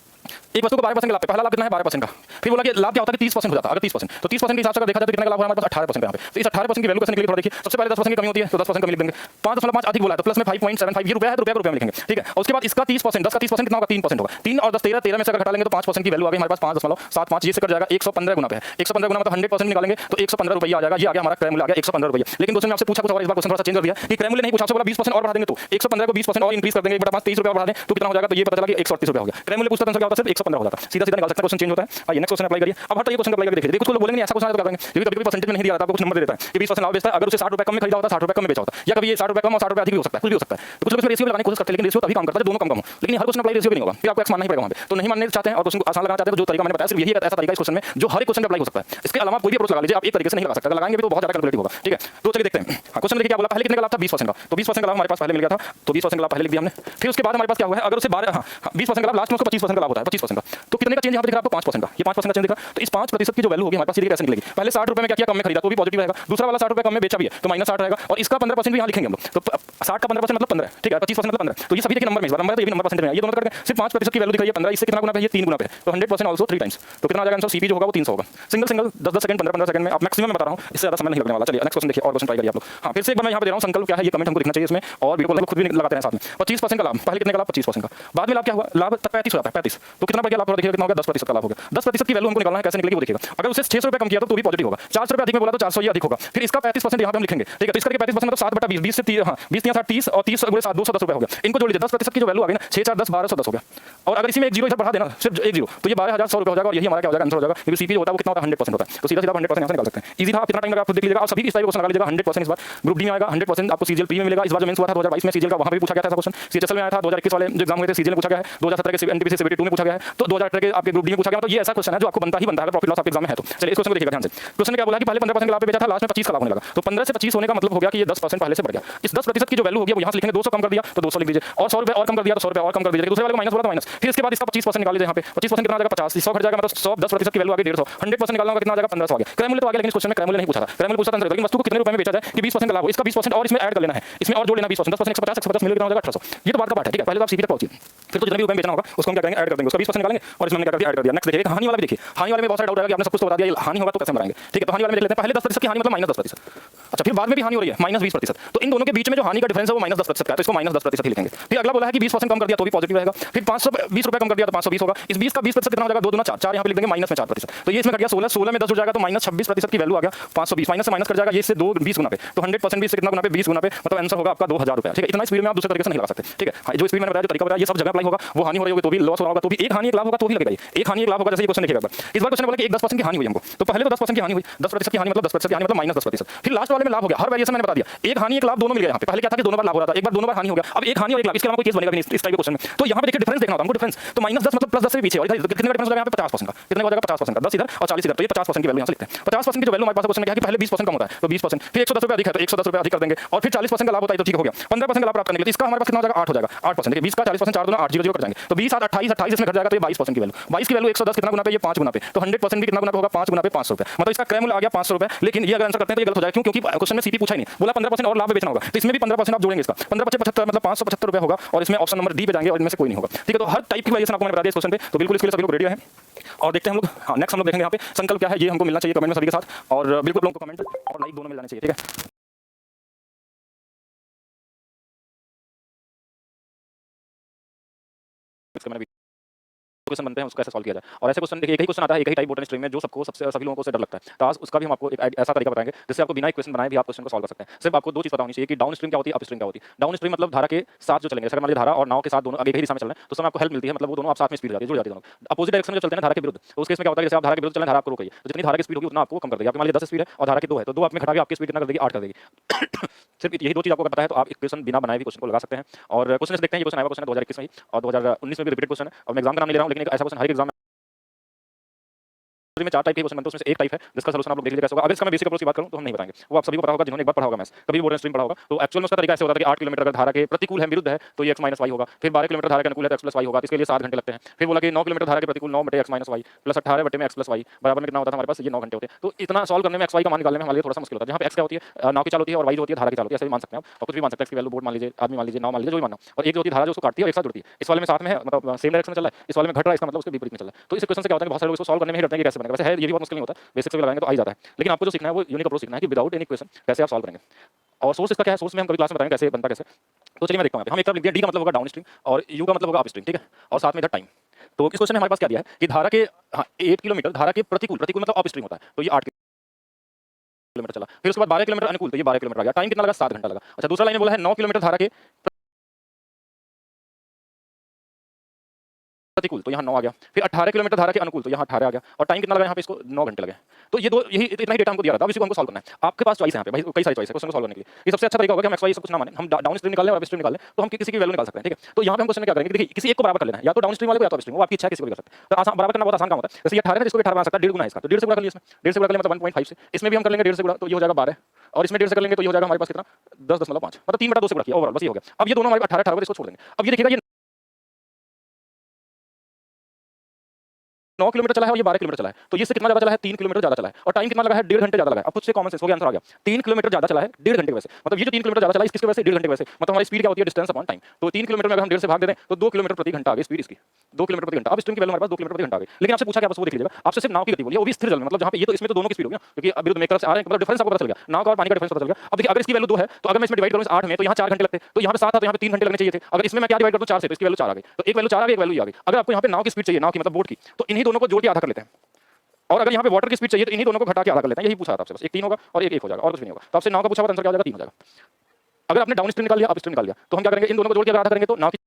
एक वस्तु को 12% का लाभ, पहला लाभ कितना है 12% का, फिर बोला कि लाभ क्या होता है कि 30% हो जाता है। अगर 30% तो 30% के हिसाब से अगर देखा जाए तो कितना का लाभ है हमारे पास 18% यहाँ पे। तो इस 18% की वैल्यू कैसे निकलेगी थोड़ा देखिए। सबसे पहले 10% की कमी होती है तो 10% कमी लिख देंगे। 5.5 अधिक बोला है तो प्लस में 5.75, ये रुपया है तो रुपया में लिखेंगे, ठीक है। और उसके बाद इसका 30%, 10 का 30% कितना होगा 3% होगा। 3 और 10 13 13 में से अगर घटा लेंगे तो 5% की वैल्यू आ गई हमारे पास 5.75, ये से कट जाएगा 115 गुना पे है। 115 गुना मतलब 100% निकालेंगे तो 115 रुपया आ जाएगा। ये आ गया हमारा क्रय मूल्य आ गया 115 रुपया। लेकिन क्वेश्चन में आपसे पूछा कुछ और, इस बार क्वेश्चन थोड़ा सा चेंज कर दिया कि क्रय मूल्य नहीं पूछा, आपसे बोला 20% और बढ़ा देंगे तो 115 को 20% और इंक्रीज कर देंगे, 1/5 30 रुपया बढ़ा दें तो कितना हो जाएगा, तो ये पता चला कि 138 रुपया हो गया। क्रय मूल्य पूछता तो क्या होता है सिर्फ 115 हो जाता है, सीधा सीधा निकाल सकते हैं, क्वेश्चन चेंज होता है। आइए नेक्स्ट क्वेश्चन अप्लाई करिए। अब हर तो ये क्वेश्चन अप्लाई करके देखिए। कुछ लोग बोलेंगे ऐसा क्वेश्चन है तो कर देंगे, क्योंकि कभी-कभी परसेंटेज में नहीं दिया जाता, आपको कुछ नंबर दे देता है कि 20% लाभ बेचता है, अगर उसे 60 रुपए कम में खरीदा होता 60 रुपए कम में बेचा होता, या कभी ये 60 रुपए कम और 60 रुपए अधिक भी हो सकता है, कुछ भी हो सकता है। तो कुछ लोग इसमें रेशियो लगाने की कोशिश करते हैं, लेकिन रेशियो तभी काम करता है जब दोनों कम हो। लेकिन हर क्वेश्चन अप्लाई रेशियो भी नहीं होगा, फिर आपको एक्स मानना ही पड़ेगा वहां पे। तो नहीं मानने चाहते हैं और क्वेश्चन को आसान लगाना चाहते हैं तो जो तरीका मैंने बताया सिर्फ यही ऐसा तरीका इस क्वेश्चन में जो हर एक क्वेश्चन में अप्लाई हो सकता है। इसके अलावा कोई भी अप्रोच लगा लीजिए, आप एक तरीके से नहीं लगा सकते, अगर लगाएंगे भी तो बहुत ज्यादा कैलकुलेटिव होगा, ठीक है। तो चलिए देखते हैं। हां, क्वेश्चन देखिए क्या बोला, पहले कितने का लाभ था 20% का, तो 20% का लाभ हमारे पास पहले मिल गया था, तो 20% का लाभ पहले लिख दिया हमने। फिर उसके बाद हमारे पास क्या हुआ है, अगर उसे 20% का लाभ लास्ट में उसको 25% का लाभ होता है, 25% का, तो कितने का चेंज यहां पे दिख रहा है आपको 5% का, ये 5% का चेंज दिखा। तो इस 5% की जो वैल्यू होगी हमारे पास सीधी कैसे निकलेगी, पहले 60 रुपए में क्या किया कम में खरीदा तो भी पॉजिटिव रहेगा, दूसरा वाला 60 रुपए कम में बेचा भी है तो -60 रहेगा, और इसका 15% भी यहां लिखेंगे हम लोग। तो 60 का 15% मतलब 15, ठीक है, 25% मतलब 15। तो ये सभी देखिए नंबर में, इस बार नंबर तो ये भी नंबर परसेंट में है, ये दोनों कट गए, सिर्फ 5% की वैल्यू दिख रही है 15, इससे कितना गुना पे है, ये 3 गुना पे, तो 100% आल्सो 3 टाइम्स। तो कितना आ जाएगा आंसर, सीपी जो होगा वो 300 होगा। सिंगल 10 सेकंड 15 सेकंड में, आप मैक्सिमम में बता रहा हूं, इससे ज्यादा समय नहीं लगने वाला। चलिए नेक्स्ट क्वेश्चन देखिए और क्वेश्चन ट्राई करिए आप लोग। हां, फिर से एक बार मैं यहां पे दे रहा हूं संकल्प क्या है, ये कमेंट हमको दिखना चाहिए इसमें, और वीडियो को खुद भी लगाते हैं साथ में। 25% का लाभ, पहले कितने का लाभ 25% का, बाद में लाभ क्या हुआ, लाभ 35 हो जाता है 35, तो कितना बढ़ गया लाभ, थोड़ा देखिए कितना हो गया 10% का लाभ हो गया। 10% की वैल्यू हमको निकालना है, कैसे निकलेगी वो देखिएगा। अगर उसे 600 रुपए कम किया तो भी पॉजिटिव होगा, 400 रुपए अधिक में बोला तो 400 ही अधिक होगा। फिर इसका 35% यहां पे हम लिखेंगे, ठीक है। तो इसका 35% मतलब 7/20, 20 से 30, हां 20 3 60 30 और 30 गुणे 7 210 रुपए हो गया। इनको जोड़ लीजिए, 10% की जो वैल्यू आ गई ना 6 4 10 1210 हो गया। और अगर इसी में एक जीरो इधर बढ़ा देना, सिर्फ एक जीरो, तो ये 12100 रुपए हो जाएगा, और यही हमारा क्या हो जाएगा आंसर हो जाएगा, क्योंकि सीपी होता है वो कितना होता है 100% होता है। तो सीधा सीधा 100% यहां से निकाल सकते हैं। इजी था, आप कितना टाइम लगा आप खुद देख लीजिएगा, और सभी इस टाइप क्वेश्चन लगा लीजिएगा 100%। इस बार ग्रुप डी में आएगा 100% आपको सीजीएल प्री में मिलेगा। इस बार जो मेंस हुआ था 2022 में सीजीएल का, वहां पे भी पूछा गया था ऐसा क्वेश्चन। सीएचएसएल में आया था 2021 वाले जो एग्जाम हुए थे सीजीएल में पूछा गया है, 2017 के एनटीपीसी सीबीटी 2 में पूछा गया है, तो 2018 के आपके ग्रुप डी में पूछा गया, मतलब ये ऐसा क्वेश्चन है जो आपको बनता ही बनता है प्रॉफिट लॉस आपके एग्जाम में है। तो चलिए इस क्वेश्चन को देखिएगा ध्यान से। क्वेश्चन ने क्या बोला कि पहले 15% लाभ पे बेचा था, लास्ट में 25 का लाभ होने लगा। तो 15 से 25 होने का मतलब हो गया कि ये 10% पहले से बढ़ गया। इस 10% की जो वैल्यू होगी वो यहाँ से लिखेंगे, 200 कम कर दिया तो 200 लिख दीजिए, और 100 रुपए और कम कर दिया तो 100 रुपए और कम कर दीजिए, दूसरे वाले को माइनस बोला तो माइनस। फिर इसके बाद इसका 25% निकाल लीजिए, यहाँ पे 25% कितना आ जाएगा 50, 100 घट जाएगा, मतलब 100 10% की वैल्यू आ गई 150, 100% निकालना होगा कितना आ जाएगा 1500 आ गया। क्रय मूल्य तो आ गया, लेकिन इस क्वेश्चन में क्रय मूल्य नहीं पूछा था, क्रय मूल्य पूछा था लेकिन वस्तु को कितने रुपए में बेचा जाए कि 20% का लाभ हो, इसका 20% और इसमें ऐड कर लेना है, इसमें और जोड़ लेना 20%, 10% 150, 150 मिलकर कितना हो जाएगा 1800। ये तो बात का पार्ट है, ठीक है। पहले तो आप सीपी तक पहुंचिए, फिर तो जितने भी रुपए में बेचना होगा उसको हम क्या करेंगे ऐड कर देंगे, उसका 20% निकालेंगे और इसमें हमने क्या कर दिया ऐड कर दिया। नेक्स्ट देखिए हानि वाला भी देखिए, हानि वाले में बहुत सारा डाउट आएगा कि आपने सब कुछ तो बता दिया, हानि होगा तो कैसे बनाएंगे, ठीक है। तो हानि वाले में देख लेते हैं, पहले 10% की हानि मतलब -10%, अच्छा फिर बाद में भी हानि हो रही है -20%, तो इन दोनों के बीच में जो हानि का डिफरेंस है वो -10% का है, तो इसको -10% ही लिखेंगे। फिर अगला बोला है कि 20% कम कर दिया तो भी पॉजिटिव रहेगा, फिर 520 रुपए कम कर दिया तो 520 होगा, इस 20 का 20% कितना हो जाएगा 2 दूना 4, 4 यहाँ पे लिख देंगे माइनस में 4%, तो ये इसमें कट गया 16, 16 में 10 जुड़ जाएगा तो -26% की वैल्यू आ गया 520, माइनस से माइनस कर जाएगा, ये से 2 20 गुना पे, तो 100% 20 से कितना गुना पे 20 गुना पे, मतलब आंसर होगा आपका 2000 रुपए, ठीक है। इतना स्पीड में आप दूसरे तरीके से नहीं लगा सकते, ठीक है। हाँ, जो स्पीड मैंने बताया, जो तरीका बताया, ये सब जगह अप्लाई होगा, वो हानि हो रही होगी तो भी, लॉस हो रहा होगा तो भी, एक हानि एक लाभ होगा तो ही लगेगा, एक हानि एक लाभ होगा। जैसे ये क्वेश्चन देखिएगा इस बार क्वेश्चन बोला कि एक 10% की हानि हुई हमको, तो पहले तो 10% की हानि हुई, 10% की हानि मतलब 10% की हानि मतलब -10%, फिर लास्ट वाले में लाभ हो गया, हर वेरिएशन मैंने बता दिया, एक हानि एक लाभ दोनों मिल गया यहाँ पे। पहले क्या था कि दोनों बार लाभ हो रहा था, एक बार दोनों बार हानि हो गया, अब एक हानि और एक लाभ, इसके अलावा कोई केस बनेगा नहीं इस टाइप के क्वेश्चन में। तो यहाँ पे देखिए डिफरेंस देखना होगा हमको, डिफरेंस तो -10 मतलब +10 से भी पीछे, और इधर कितने का डिफरेंस हो जाएगा यहाँ पे 50% का, कितने का हो जाएगा 50% का, 10 इधर और 40 इधर, तो ये 50% की वैल्यू यहाँ से लिखते हैं। 50% की जो वैल्यू हमारे पास क्वेश्चन में क्या है कि पहले 20% कम होता है तो 20%, फिर 110 रुपए अधिक है तो 110 रुपए अधिक कर देंगे, और फिर 40% का लाभ होता है तो ठीक हो गया। 15% का लाभ प्राप्त करने के लिए इसका हमारे पास कितना हो जाएगा 8 हो जाएगा, 8%, 20 का 40% 4 दूना 8, 0 0 कट जाएंगे, तो 20 7 28 28 इसमें घट जाएगा तो ये 22% की वैल्यू, 22 की वैल्यू 110 कितना गुना पे, ये 5 गुना पे, तो 100% भी कितना गुना पे होगा 5 गुना पे 500 रुपए, मतलब इसका क्रय मूल्य आ गया 500 रुपए। लेकिन ये अगर आंसर करते हैं तो ये गलत हो जाएगा, क्योंकि क्वेश्चन में सीपी पूछा ही नहीं, बोला 15% और लाभ में बेचना होगा, तो इसमें भी 15% आप जोड़ेंगे, इसका 15 × 75 मतलब 575 रुपए होगा, और इसमें ऑप्शन नंबर डी पे जाएंगे और इनमें से कोई नहीं होगा, ठीक है। तो हर टाइप की वेरिएशन आपको मैंने बता दिया इस क्वेश्चन पे, तो बिल्कुल इसके लिए सभी लोग रेडी हैं और देखते हैं हम लोग। हाँ, नेक्स्ट हम लोग देखेंगे यहाँ पे संकल्प क्या है, ये हमको मिलना चाहिए कमेंट में सभी के साथ, और बिल्कुल लोगों को कमेंट और लाइक दोनों मिल जाने चाहिए, ठीक है। इसका मैंने क्वेश्चन बनते हैं उसको ऐसे सॉल्व किया जाए, और ऐसे क्वेश्चन देखिए एक ही क्वेश्चन आता है एक ही टाइप बोटनी स्ट्रीम में जो सबको सबसे सभी लोगों को से डर लगता है, तो आज उसका भी हम आपको एक ऐसा तरीका बताएंगे जिससे आपको बिना एक क्वेश्चन बनाए भी आप क्वेश्चन को सॉल्व कर सकते हैं। सिर्फ आपको दो चीज पता होनी चाहिए कि डाउन स्ट्रीम क्या होती है, अप स्ट्रीम क्या होती है। डाउन स्ट्रीम मतलब धारा के साथ जो चलेंगे, अगर मान लीजिए धारा और नाव के साथ दोनों आगे एक ही दिशा में चल रहे हैं तो समय आपको हेल्प मिलती है, मतलब वो दोनों आप साथ में स्पीड जाती है, जुड़ जाती है दोनों। अपोजिट डायरेक्शन में जो चलते हैं धारा के विरुद्ध, तो उस केस में क्या होता है जैसे आप धारा के विरुद्ध चलें, धारा आपको रोक रही है, तो जितनी धारा की स्पीड होगी उतना आपको कम कर देगी। आपके मान लीजिए 10 स्पीड है और धारा की 2 है, तो 2 आप में घटा के आपकी स्पीड कितना कर देगी 8 कर देगी। सिर्फ यही दो चीज आपको पता है तो आप इक्वेशन बिना बनाए भी क्वेश्चन को लगा सकते हैं। और क्वेश्चन देखते हैं, ये क्वेश्चन आया क्वेश्चन 2021 में और 2019 में भी रिपीटेड क्वेश्चन है, और मैं एग्जाम का नाम नहीं ले रहा हूं, लेकिन ऐसा क्वेश्चन हर एक एग्जाम में 4 टाइप के क्वेश्चन बनते हैं, उसमें से एक टाइप है जिसका सॉल्यूशन आप लोग देख लीजिए कैसे होगा। अगर इसका मैं बेसिक अप्रोच की बात करूं तो हम नहीं बताएंगे, वो आप सभी को पता होगा जिन्होंने एक बार पढ़ा होगा मैथ्स, कभी बोर्ड स्ट्रीम पढ़ा होगा। तो एक्चुअल में उसका तरीका ऐसे होता है कि 8 किलोमीटर अगर धारा के प्रतिकूल है विरुद्ध है तो ये x - y होगा, फिर 12 किलोमीटर धारा के अनुकूल है तो x + y होगा, इसके लिए 7 घंटे लगते हैं। फिर बोला कि 9 किलोमीटर धारा के प्रतिकूल 9 बटे x - y प्लस 18 बटे में x + y बराबर में कितना होता है हमारे पास, ये 9 घंटे होते हैं। तो इतना सॉल्व करने में x y का मान निकालने में हमारे लिए थोड़ा सा मुश्किल होता है, जहां पे x क्या होती है नाव की चाल होती है और y जो होती है धारा की चाल होती है, ऐसे भी मान सकते हैं आप, और कुछ भी मान सकते हैं। x की वैल्यू बोर्ड मान लीजिए, आदमी मान लीजिए, नाव मान लीजिए, जो भी मानना, और एक जो होती है धारा जो उसको काटती है और एक साथ जुड़ती है। इस वाले में साथ में है मतलब सेम डायरेक्शन में चल रहा है, इस वाले में घट रहा है, इसका मतलब उसके विपरीत में चल रहा है। तो इस क्वेश्चन से क्या होता है कि बहुत सारे लोग इसको सॉल्व करने में ही डरते हैं कि कैसे बनेगा, वैसे है ये भी बहुत मुश्किल नहीं होता, बेसिक से भी लगाएंगे तो आ ही जाता है। लेकिन आपको जो सीखना है वो यूनिक अप्रोच सीखना है कि विदाउट एनी क्वेश्चन कैसे आप सॉल्व करेंगे। और सोर्स इसका क्या है, सोर्स में हम कभी क्लास में बताएंगे कैसे बनता कैसे। तो चलिए मैं देखता हूं, हम एक तरफ लिख दिया डी का मतलब होगा डाउन स्ट्रीम और यू का मतलब होगा अप स्ट्रीम, ठीक है, और साथ में इधर टाइम। तो इस क्वेश्चन में हमारे पास क्या दिया है कि धारा के 8 किलोमीटर धारा के प्रतिकूल, प्रतिकूल मतलब अप स्ट्रीम होता है, तो ये 8 किलोमीटर चला, फिर उसके बाद 12 किलोमीटर अनुकूल, तो ये 12 किलोमीटर आ गया, टाइम कितना लगा 7 घंटा लगा। अच्छा दूसरा लाइन में बोला है 9 किलोमीटर धारा के प्रतिकूल, तो यहाँ 9 आ गया, फिर 18 किलोमीटर धारा के अनुकूल, तो यहाँ 18 आ गया, और टाइम कितना लगा यहाँ पे इसको 9 घंटे लगे। तो ये दो यही इतना ही डेटा हमको दिया रहता है, अब इसी को हमको सॉल्व करना है। आपके पास चॉइस है यहाँ पे भाई, कई सारी चॉइस है क्वेश्चन को सॉल्व करने के लिए। ये सबसे अच्छा तरीका होगा कि हम एक्स वाई सब कुछ ना माने, हम डाउन स्ट्रीम निकाल लें और अप स्ट्रीम निकाल लें, तो हम किसी की वैल्यू निकाल सकते हैं, ठीक है। तो यहाँ पे हम क्वेश्चन में क्या करेंगे, देखिए किसी एक को बराबर कर लेना है, या तो डाउन स्ट्रीम वाले को या तो अप स्ट्रीम, वो आपकी इच्छा है, किसी को भी कर सकते हैं। तो आसान बराबर करना बहुत आसान काम होता है। जैसे ये 18 है, इसको भी 18 बना सकता है, 1.5 गुना है इसका, तो 1.5 से गुणा कर लिया, इसमें 1.5 से गुणा कर लिया मतलब 1.5 से, इसमें भी हम कर लेंगे 1.5 से गुणा, तो ये हो जाएगा 12, और इसमें 1.5 से कर लेंगे तो ये हो जाएगा हमारे पास कितना 10.5 मतलब 3/2 से गुणा किया ओवरऑल, बस ये हो गया। अब ये दोनों हमारे 18 18 इसको छोड़ देंगे। अब ये देखिएगा ये 9 किलोमीटर चला है और ये 12 किलोमीटर चला है, तो ये से कितना ज्यादा चला है 3 किलोमीटर ज्यादा चला है, और टाइम कितना लगा है 1.5 घंटे ज्यादा लगा है। अब खुद से कॉमन सेंस हो गया, आंसर आ गया, 3 किलोमीटर ज्यादा चला है 1.5 घंटे की वजह से, मतलब ये जो 3 किलोमीटर ज्यादा चला है इसकी वजह से 1.5 घंटे की वजह से, मतलब हमारी स्पीड क्या होती है डिस्टेंस अपॉन टाइम। तो 3 किलोमीटर में अगर हम 1.5 से भाग दे दें तो 2 किलोमीटर प्रति घंटा आ गई स्पीड इसकी, 2 किलोमीटर प्रति घंटा। अब स्ट्रीम की वैल्यू हमारे पास 2 किलोमीटर प्रति घंटा आ गई, लेकिन आपसे पूछा क्या, बस वो देख लीजिएगा, आपसे सिर्फ नाव की गति बोली है, वो भी स्थिर जल में, मतलब जहां पे ये तो इसमें तो दोनों की स्पीड होगी ना, क्योंकि विरुद्ध में एक तरफ से आ रहे हैं, मतलब डिफरेंस आपको पता चल गया, नाव का और पानी का डिफरेंस पता चल गया। अब देखिए अगर इसकी वैल्यू 2 है तो अगर मैं इसमें डिवाइड करूं 8 में तो यहाँ 4 घंटे लगते, तो यहाँ पे 7 था तो यहाँ पे 3 घंटे लगने चाहिए थे। अगर इसमें मैं क्या डिवाइड कर दूं 4 से तो इसकी वैल्यू 4 आ गई, तो एक वैल्यू 4 आ गई, एक वैल्यू आ गई। अगर आपको यहाँ पे नाव की स्पीड चाहिए, नाव की मतलब बोट की, तो इन्हीं दोनों को जोड़ के आधा कर लेते हैं, और अगर यहाँ पे वाटर की स्पीड चाहिए तो इन्हीं दोनों को घटा के आधा कर लेते हैं। यही पूछा था आपसे, बस एक 3 होगा और एक 1 हो जाएगा, और कुछ नहीं होगा। तो आपसे नाव का पूछा हुआ आंसर क्या हो जाएगा 3 हो जाएगा। अगर आपने डाउन स्ट्रीम निकाल लिया, अप स्ट्रीम निकाल लिया, तो हम क्या करेंगे इन दोनों को जोड़ के आधा करेंगे तो नाव की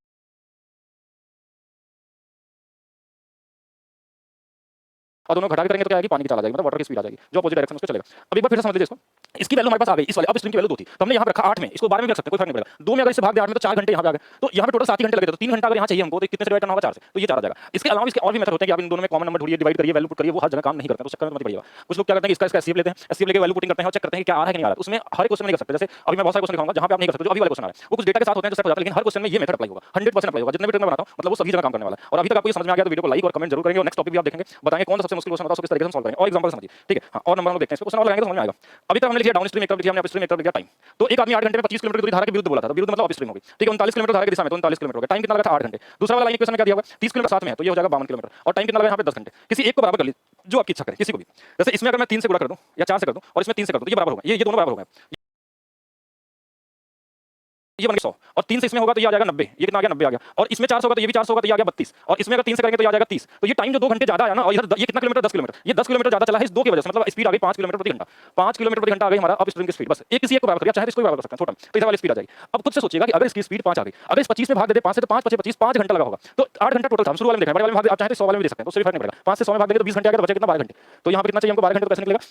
और दोनों घटा के करेंगे तो क्या आएगी, पानी की चाल आ जाएगी, मतलब वाटर की स्पीड आ जाएगी, जो अपोजिट डायरेक्शन उसको चलेगा। अब एक बार फिर से समझ लीजिए इसको, इसकी वैल्यू हमारे पास आ गई, इस वाले अप स्ट्रीम की वैल्यू 2 थी, तो हमने यहाँ पे रखा 8 में, इसको 12 में भी रख सकते हैं, कोई फर्क नहीं पड़ेगा। 2 में अगर इससे भाग दे 8 में तो 4 घंटे यहाँ पे आ गए, तो यहाँ पे टोटल 7 ही घंटे लगे, तो 3 घंटा अगर यहाँ चाहिए हमको, तो कितने से डिवाइड करना होगा, 4 से, तो ये 4 आ जाएगा। इसके अलावा इसके और भी मेथड होते हैं कि आप इन दोनों में कॉमन नंबर ढूंढिए, डिवाइड करिए, वैल्यू पुट करिए, वो हर जगह काम नहीं करते, तो चक्कर में मत पड़िएगा। कुछ लोग क्या करते हैं, इसका एससीएफ लेते हैं, एससीएफ लेके वैल्यू पुटिंग करते हैं और चेक करते हैं कि क्या आ रहा है कि नहीं आ रहा है। उसमें हर क्वेश्चन में नहीं कर सकते, जैसे अभी मैं बहुत सारे क्वेश्चन दिखाऊंगा जहां पे आप नहीं कर सकते, जो अभी वाले क्वेश्चन आ रहे हैं वो कुछ डेटा के साथ होते हैं जो सेट हो जाता है, लेकिन हर क्वेश्चन में ये मेथड अप्लाई होगा, 100% अप्लाई होगा। जितने भी ट्रिक मैं बनाता हूं मतलब वो सभी जगह काम करने वाला है। और अभी तक आपको ये समझ में आ गया तो वीडियो को लाइक और कमेंट जरूर करेंगे, और नेक्स्ट टॉपिक भी आप देखेंगे, बताएंगे कौन सा सबसे मुश्किल क्वेश्चन होता है, उसको किस तरीके से सॉल्व करेंगे, और एग्जांपल समझिए, ठीक है। हां, और नंबर हम देखते हैं, इसको क्वेश्चन और लगाएंगे तो समझ में आएगा। अभी तक हमने लिखा डाउन स्ट्रीम, एक तरफ लिखा हमने अप स्ट्रीम, एक तरफ लिखा टाइम। तो एक आदमी 8 घंटे में 25 किलोमीटर की दूरी धारा के विरुद्ध बोला था, तो विरुद्ध मतलब अप स्ट्रीम होगी, ठीक है। 39 किलोमीटर धारा की दिशा में, तो 39 किलोमीटर हो गया। टाइम कितना लगा था, 8 घंटे। दूसरा वाला इक्वेशन में क्या दिया हुआ है, 30 किलोमीटर साथ में है, तो ये हो जाएगा 52 किलोमीटर, और टाइम कितना लगा यहाँ पे 10 घंटे। किसी एक को बराबर कर लीजिए, जो आपकी इच्छा करे, किसी को भी। जैसे इसमें अगर मैं 3 से गुणा कर दूं या 4 से कर दूं और इसमें 3 से कर दूं, तो ये बराबर होगा, ये दोनों बराबर हो गए, ये बन गया 100, और 3 से इसमें होगा तो ये आ जाएगा 90, ये कितना आ गया, 90 आ गया। और इसमें 400 होगा तो ये भी 400 होगा, तो ये आ गया 32, और इसमें अगर 3 से करेंगे तो ये आ जाएगा 30। तो ये टाइम जो 2 घंटे ज्यादा आया ना, और इधर ये कितना किलोमीटर, 10 किलोमीटर, ये 10 किलोमीटर ज्यादा चला है इस 2 की वजह से, मतलब स्पीड आ गई 5 किलोमीटर प्रति घंटा, 5 किलोमीटर प्रति घंटा आ गई हमारा अप स्ट्रीम की स्पीड। बस एक किसी एक को बराबर कर दिया, चाहे तो इसको भी बराबर कर सकते हैं, छोटा तो इधर वाली स्पीड आ जाएगी। अब खुद से सोचिएगा कि अगर इसकी स्पीड 5 आ गई, अगर इस 25 में भाग देते 5 से, तो 5 5 25 5 घंटा लगा होगा, तो 8 घंटा टोटल था। हम शुरू वाले में देखा, बड़े वाले में भाग आप चाहे तो 100 वाले में दे सकते हैं, तो उससे फर्क नहीं पड़ेगा। 5 से 100 में भाग देंगे तो 20 घंटे आ गए, तो बचे कितना, 12 घंटे। तो यहाँ पे कितना चाहिए हमको, 12 घंटे, तो कैसे निकलेगा,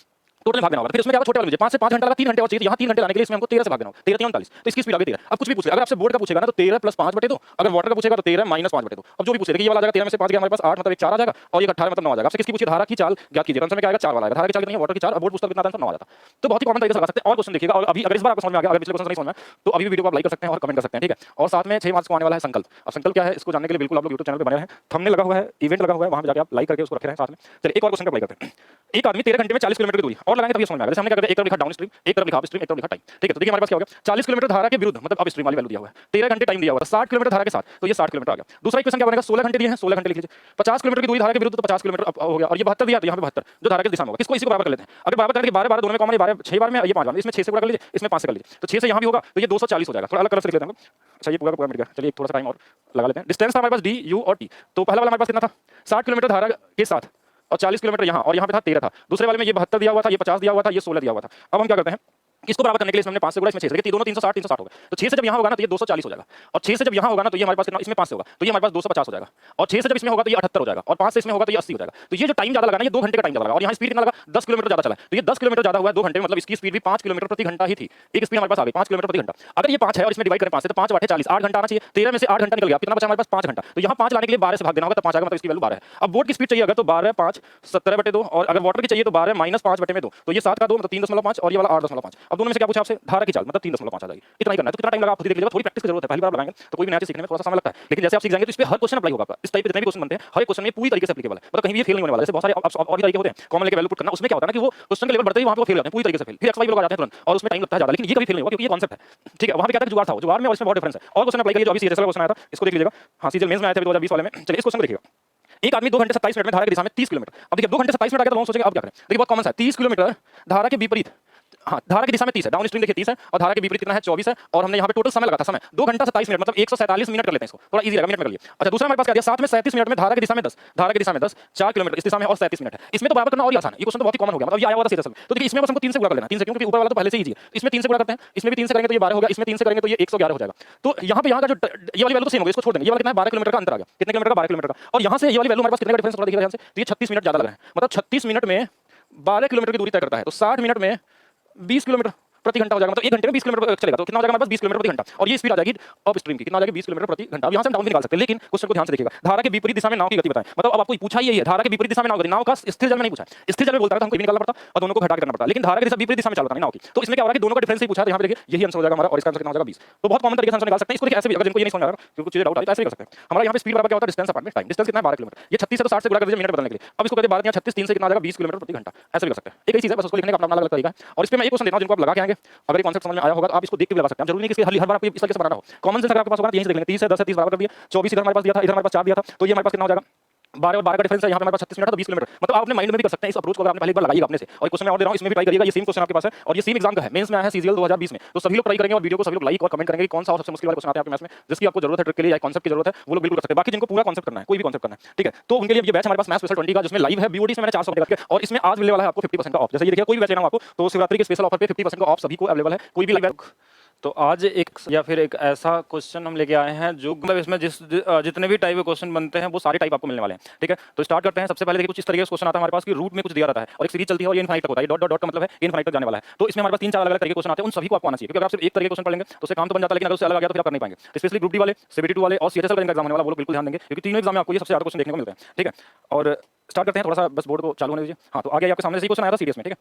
टोटल भागना होगा। फिर उसमें क्या होगा, छोटे वाले में 5 से 5 घंटा लगा, 3 घंटे और चाहिए, यहाँ 3 घंटे लाने के लिए इसमें हमको 13 से भागना होगा, 13 3 39, तो इसकी स्पीड आ गई 13। अब कुछ भी पूछ ले, अगर आपसे बोर्ड का पूछेगा ना तो 13 + 5 बटे 2, अगर वाटर का पूछेगा तो 13 - 5 बटे 2। अब जो भी पूछे, देखिए ये वाला आ जाएगा 13 में से 5 गया हमारे पास 8, मतलब एक 4 आ जाएगा, और ये 18 मतलब 9 आ जाएगा। आपसे किसकी पूछे, धारा की चाल ज्ञात कीजिए, आंसर में क्या आएगा, 4 वाला आएगा। धारा की चाल कितनी है, वाटर की चाल, अब बोर्ड पूछता कितना आंसर 9 आ जाता। तो बहुत ही कॉमन तरीके से लगा सकते हैं। और क्वेश्चन देखिएगा, और अभी अगर इस बार आपको समझ में आ गया, अगर पिछले क्वेश्चन नहीं समझ में आया तो अभी भी वीडियो को आप लाइक कर सकते हैं और कमेंट कर सकते हैं, ठीक है। और साथ में 6 मार्क्स को आने वाला है संकल्प। अब संकल्प क्या है, इसको जानने के लिए बिल्कुल आप लोग YouTube चैनल पे बने रहें, थंबनेल लगा हुआ है, इवेंट लगा हुआ है, वहां पे जाके आप लाइक करके उसको रखे रहें साथ में। चलिए एक और क्वेश्चन अप्लाई करते हैं। एक आदमी 13 घंटे में 40 किलोमीटर की दूरी और लगाएंगे तभी समझ में आएगा। जैसे हमने क्या किया, एक तरफ लिखा डाउन स्ट्रीम, एक तरफ लिखा अप स्ट्रीम, एक तरफ लिखा टाइम, ठीक है। तो देखिए हमारे पास क्या हो गया, 40 किलोमीटर धारा के विरुद्ध मतलब अप स्ट्रीम वाली वैल्यू दिया हुआ है, 13 घंटे टाइम दिया हुआ था, 60 किलोमीटर धारा के साथ, तो ये 60 किलोमीटर आ गया। दूसरा इक्वेशन क्या बनेगा, 16 घंटे दिए हैं, 16 घंटे लिख लीजिए। 50 किलोमीटर की दूरी धारा के विरुद्ध, तो 50 किलोमीटर हो गया, और ये 72 दिया, तो यहाँ पे 72 जो धारा की दिशा में होगा। किसको, इसी को बराबर कर लेते हैं। अगर बराबर करके 12 12 दोनों में कॉमन है, 12 6 बार में, ये 5 बार में, इसमें 6 से गुणा कर लीजिए, इसमें 5 से कर लीजिए, तो 6 से यहाँ भी होगा, तो ये 240 हो जाएगा। थोड़ा अलग कलर से लिख लेते हैं हम। अच्छा ये पूरा का पूरा मिट गया, चलिए थोड़ा सा टाइम और लगा लेते हैं। डिस्टेंस था हमारे पास डी, यू और टी। तो पहला वाला हमारे पास कितना था, 60 किलोमीटर धारा के साथ और 40 किलोमीटर यहाँ, और यहाँ पे था 13 था। दूसरे वाले में ये 72 दिया हुआ था, ये 50 दिया हुआ था, ये 16 दिया हुआ था। अब हम क्या करते हैं, इसको बराबर करने के लिए इसमें हमने 5 से गुणा, इसमें 6 से, देखिए दोनों 360 360 हो गए। तो 6 से जब यहाँ होगा ना तो ये 240 हो जाएगा, और 6 से जब यहाँ होगा ना तो ये हमारे पास कितना, इसमें 5 से होगा तो ये हमारे पास 250 हो जाएगा, और 6 से जब इसमें होगा तो ये 78 हो जाएगा, और 5 से इसमें होगा तो ये 80 हो जाएगा। तो ये जो टाइम ज्यादा लगा ना, ये 2 घंटे का टाइम ज्यादा लगा, और यहाँ स्पीड कितना लगा, 10 किलोमीटर ज्यादा चला है, तो ये 10 किलोमीटर ज्यादा हुआ है 2 घंटे में, मतलब इसकी स्पीड भी 5 किलोमीटर प्रति घंटा ही थी। एक स्पीड हमारे पास आ गई 5 किलोमीटर प्रति घंटा। अगर ये 5 है और इसमें डिवाइड करें 5 से, तो 5 8 40, 8 घंटा आना चाहिए, 13 में से 8 घंटा निकल गया, कितना बचा हमारे पास, 5 घंटा। तो यहाँ 5 लाने के लिए 12 से भाग देना होगा, तो 5 आएगा, मतलब इसकी वैल्यू 12 है। अब बोर्ड की स्पीड चाहिए अगर, तो 12 5 17 बटे 2, और अगर वाटर की चाहिए तो 12 - 5 बटे में 2, तो ये 7 का 2 मतलब 3.5, और ये वाला 8.5। अब दोनों में से क्या पूछा आपसे, धारा की चाल मतलब 3.5 आ जाएगी। इतना ही करना है। तो कितना टाइम लगा आप खुद ही देख लीजिएगा, थोड़ी प्रैक्टिस की जरूरत है, पहली बार लगाएंगे तो कोई भी नया चीज सीखने में थोड़ा सा समय लगता है, लेकिन जैसे आप सीख जाएंगे तो इस पे हर क्वेश्चन अप्लाई होगा आपका। इस टाइप के जितने भी क्वेश्चन बनते हैं हर एक क्वेश्चन में पूरी तरीके से एप्लीकेबल है, मतलब कहीं भी ये फेल नहीं होने वाला है। जैसे बहुत सारे और भी तरीके होते हैं कॉमन लेके वैल्यू पुट करना, उसमें क्या होता है ना कि वो क्वेश्चन के लेवल बढ़ते ही वहां पे वो फेल होते हैं पूरी तरीके से फेल, फिर एक्स वाई लोग आ जाते हैं तुरंत, और उसमें टाइम लगता है ज्यादा, लेकिन ये कभी फेल नहीं होगा क्योंकि ये कांसेप्ट है, ठीक है। वहां पे क्या था, जुगाड़ था, जुगाड़ में और इसमें बहुत डिफरेंस है। और क्वेश्चन अप्लाई करिए, जो अभी सीरीज वाला क्वेश्चन आया था इसको देख लीजिएगा। हां सीरीज मेंस में आया था 2020 वाले में। चलिए इस क्वेश्चन को देखिएगा। एक आदमी 2 घंटे 27 मिनट में धारा की दिशा में 30 किलोमीटर। अब देखिए 2 घंटे 27 मिनट आ गया तो लोग सोचेंगे अब क्या करें। देखिए बहुत कॉमन सा है, 30 किलोमीटर धारा के विपरीत, हाँ धारा की दिशा में 30 है, डाउन स्ट्रीम देखिए 30 है, और धारा के विपरीत कितना है 24 है, और हमने यहाँ पे टोटल समय लगा था, समय 2 घंटा 27 मिनट, मतलब 147 मिनट कर लेते हैं इसको, थोड़ा इजी रहेगा, मिनट में कर लिए। अच्छा दूसरा हमारे पास क्या दिया, 7 में 37 मिनट में धारा की दिशा में 10, धारा की दिशा में 10 4 किलोमीटर इस दिशा में और 37 मिनट है। इसमें तो बराबर करना और ही आसान है, ये क्वेश्चन तो बहुत ही कॉमन हो गया, मतलब ये आया हुआ था सीधा सा। तो देखिए इसमें बस हमको 3 से गुणा कर लेना, 3 से, क्योंकि ऊपर वाला तो पहले से ही इजी है। इसमें 3 से गुणा करते हैं, इसमें भी 3 से करेंगे तो ये 12 हो गया, इसमें 3 से करेंगे तो ये 111 हो जाएगा। तो यहाँ पे यहाँ का जो ये वाली वैल्यू तो सेम हो गई, इसको छोड़ देंगे, ये वाला कितना है 12 किलोमीटर का अंतर आ गया, कितने किलोमीटर का 12 किलोमीटर का, और यहाँ से ये वाली वैल्यू हमारे पास कितने का डिफरेंस थोड़ा देखिएगा ध्यान से, तो ये 36 मिनट ज्यादा लग रहा है, मतलब 36 मिनट में 12 किलोमीटर की दूरी तय करता है, तो 60 मिनट में 20 किलोमीटर प्रति घंटा हो जाएगा, मतलब 1 घंटे में 20 किलोमीटर चलेगा, तो कितना हो जाएगा हमारे पास 20 किलोमीटर प्रति घंटा, और ये स्पीड आ जाएगी अप स्ट्रीम की, कितना आ जाएगा 20 किलोमीटर प्रति घंटा। अब यहाँ से हम डाउन भी निकाल सकते हैं, लेकिन क्वेश्चन को ध्यान से देखिएगा, धारा के विपरीत दिशा में नाव की गति बताएं, मतलब अब आपको पूछा ही है धारा के विपरीत दिशा में नाव गति, नाव का स्थिर जल में नहीं पूछा, स्थिर जल में बोलता है तो हमको भी निकालना पड़ता और दोनों को घटा के करना पड़ता, लेकिन धारा की दिशा विपरीत दिशा में चलता नहीं नाव की। तो इसमें क्या हो रहा है कि दोनों का डिफरेंस ही पूछा है, यहाँ पे देखिए यही आंसर हो जाएगा हमारा, और इसका आंसर कितना हो जाएगा 20। तो बहुत कॉमन तरीके से आंसर निकाल सकते हैं, इसको देखिए ऐसे भी, अगर जिनको ये नहीं समझ आ रहा क्योंकि कुछ चीजें डाउट आ रही है तो ऐसे भी कर सकते हैं। हमारा यहाँ पे स्पीड बराबर क्या होता है, डिस्टेंस अपॉन में टाइम, डिस्टेंस कितना है 12 किलोमीटर, ये 36 है तो 60 से गुणा कर दीजिए मिनट बदलने के लिए। अब इसको कहते हैं 12 या 36 3 से कितना आ जाएगा 20 किलोमीटर प्रति घंटा, ऐसे भी कर सकते हैं। एक ही चीज है, बस उसको लिखने का अपना अलग तरीका है। और इस पे मैं एक क्वेश्चन देता हूं जिनको आप लगा के आएंगे, अगर ये कांसेप्ट समझ में आया होगा तो आप इसको देख के भी लगा सकते हैं, जरूरी नहीं कि हर बार आपको इस तरीके से बनाना हो। कॉमन सेंस अगर आपके पास होगा तो यहीं से देख लेंगे, 30 है 10 है 30 बराबर कर दिया, 24 इधर हमारे पास दिया था, इधर हमारे पास 4 दिया था, तो ये हमारे पास कितना हो जाएगा 12 और 12 का डिफरेंस है, यहाँ पे हमारे पास 36 मिनट है तो 20 किलोमीटर, मतलब आप अपने माइंड में भी कर सकते हैं इस अप्रोच को, अगर आपने पहले एक बार लगाइएगा अपने से। और क्वेश्चन मैं और दे रहा हूं, इसमें भी ट्राई करिएगा, ये सेम क्वेश्चन आपके पास है और ये सेम एग्जाम का है, मेंस में आया है सीजीएल 2020 में, तो सभी लोग ट्राई करेंगे और वीडियो को सभी लोग लाइक और कमेंट करेंगे कि कौन सा और सबसे मुश्किल वाला क्वेश्चन आता है आपके मैथ्स में, जिसकी आपको जरूरत है ट्रिक के लिए या कांसेप्ट की जरूरत है, वो लोग बिल्कुल कर सकते हैं। बाकी जिनको पूरा कांसेप्ट करना है, कोई भी कांसेप्ट करना है, ठीक है, तो उनके लिए ये बैच हमारे पास मैथ्स स्पेशल 20 का, जिसमें लाइव है बीओडी से मैंने 400 घंटे करके, और इसमें आज मिलने वाला है आपको 50% का ऑफ। जैसे ये देखिए कोई भी बैच लेना हो आपको तो शिवरात्रि के स्पेशल ऑफर पे 50% का ऑफ सभी को अवेलेबल है, कोई भी लाइव तो आज एक या फिर एक ऐसा क्वेश्चन हम लेके आए हैं जो मतलब इसमें जितने भी टाइप के क्वेश्चन बनते हैं वो सारे टाइप आपको मिलने वाले हैं। ठीक है, तो स्टार्ट करते हैं। सबसे पहले देखिए कुछ इस तरीके का क्वेश्चन आता है हमारे पास कि रूट में कुछ दिया रहता है और एक सीरीज चलती है और ये इनफाइनाइट तक होता है। डॉट डॉट डॉट का मतलब है इनफाइनाइट तक जाने वाला है। तो इसमें हमारे पास 3-4 अलग अलग तरीके के क्वेश्चन आते हैं, उन सभी को आपको आना चाहिए, क्योंकि अगर आप सिर्फ एक तरीके के क्वेश्चन पढ़ेंगे तो उससे काम तो बन जाता है, लेकिन अगर उससे अलग आ गया तो फिर आप कर नहीं पाएंगे। स्पेशली ग्रुप डी वाले, सीबीटी 2 वाले और सीएचएसएल का एग्जाम होने वाला वो लोग बिल्कुल ध्यान देंगे, क्योंकि तीनों एग्जाम में आपको ये सबसे ज्यादा क्वेश्चन देखने को मिलते हैं। ठीक है, और स्टार्ट करते हैं। थोड़ा सा बस बोर्ड को चालू होने दीजिए। हाँ, तो आगे आपके सामने से ही क्वेश्चन आया था सीरीज में। ठीक है,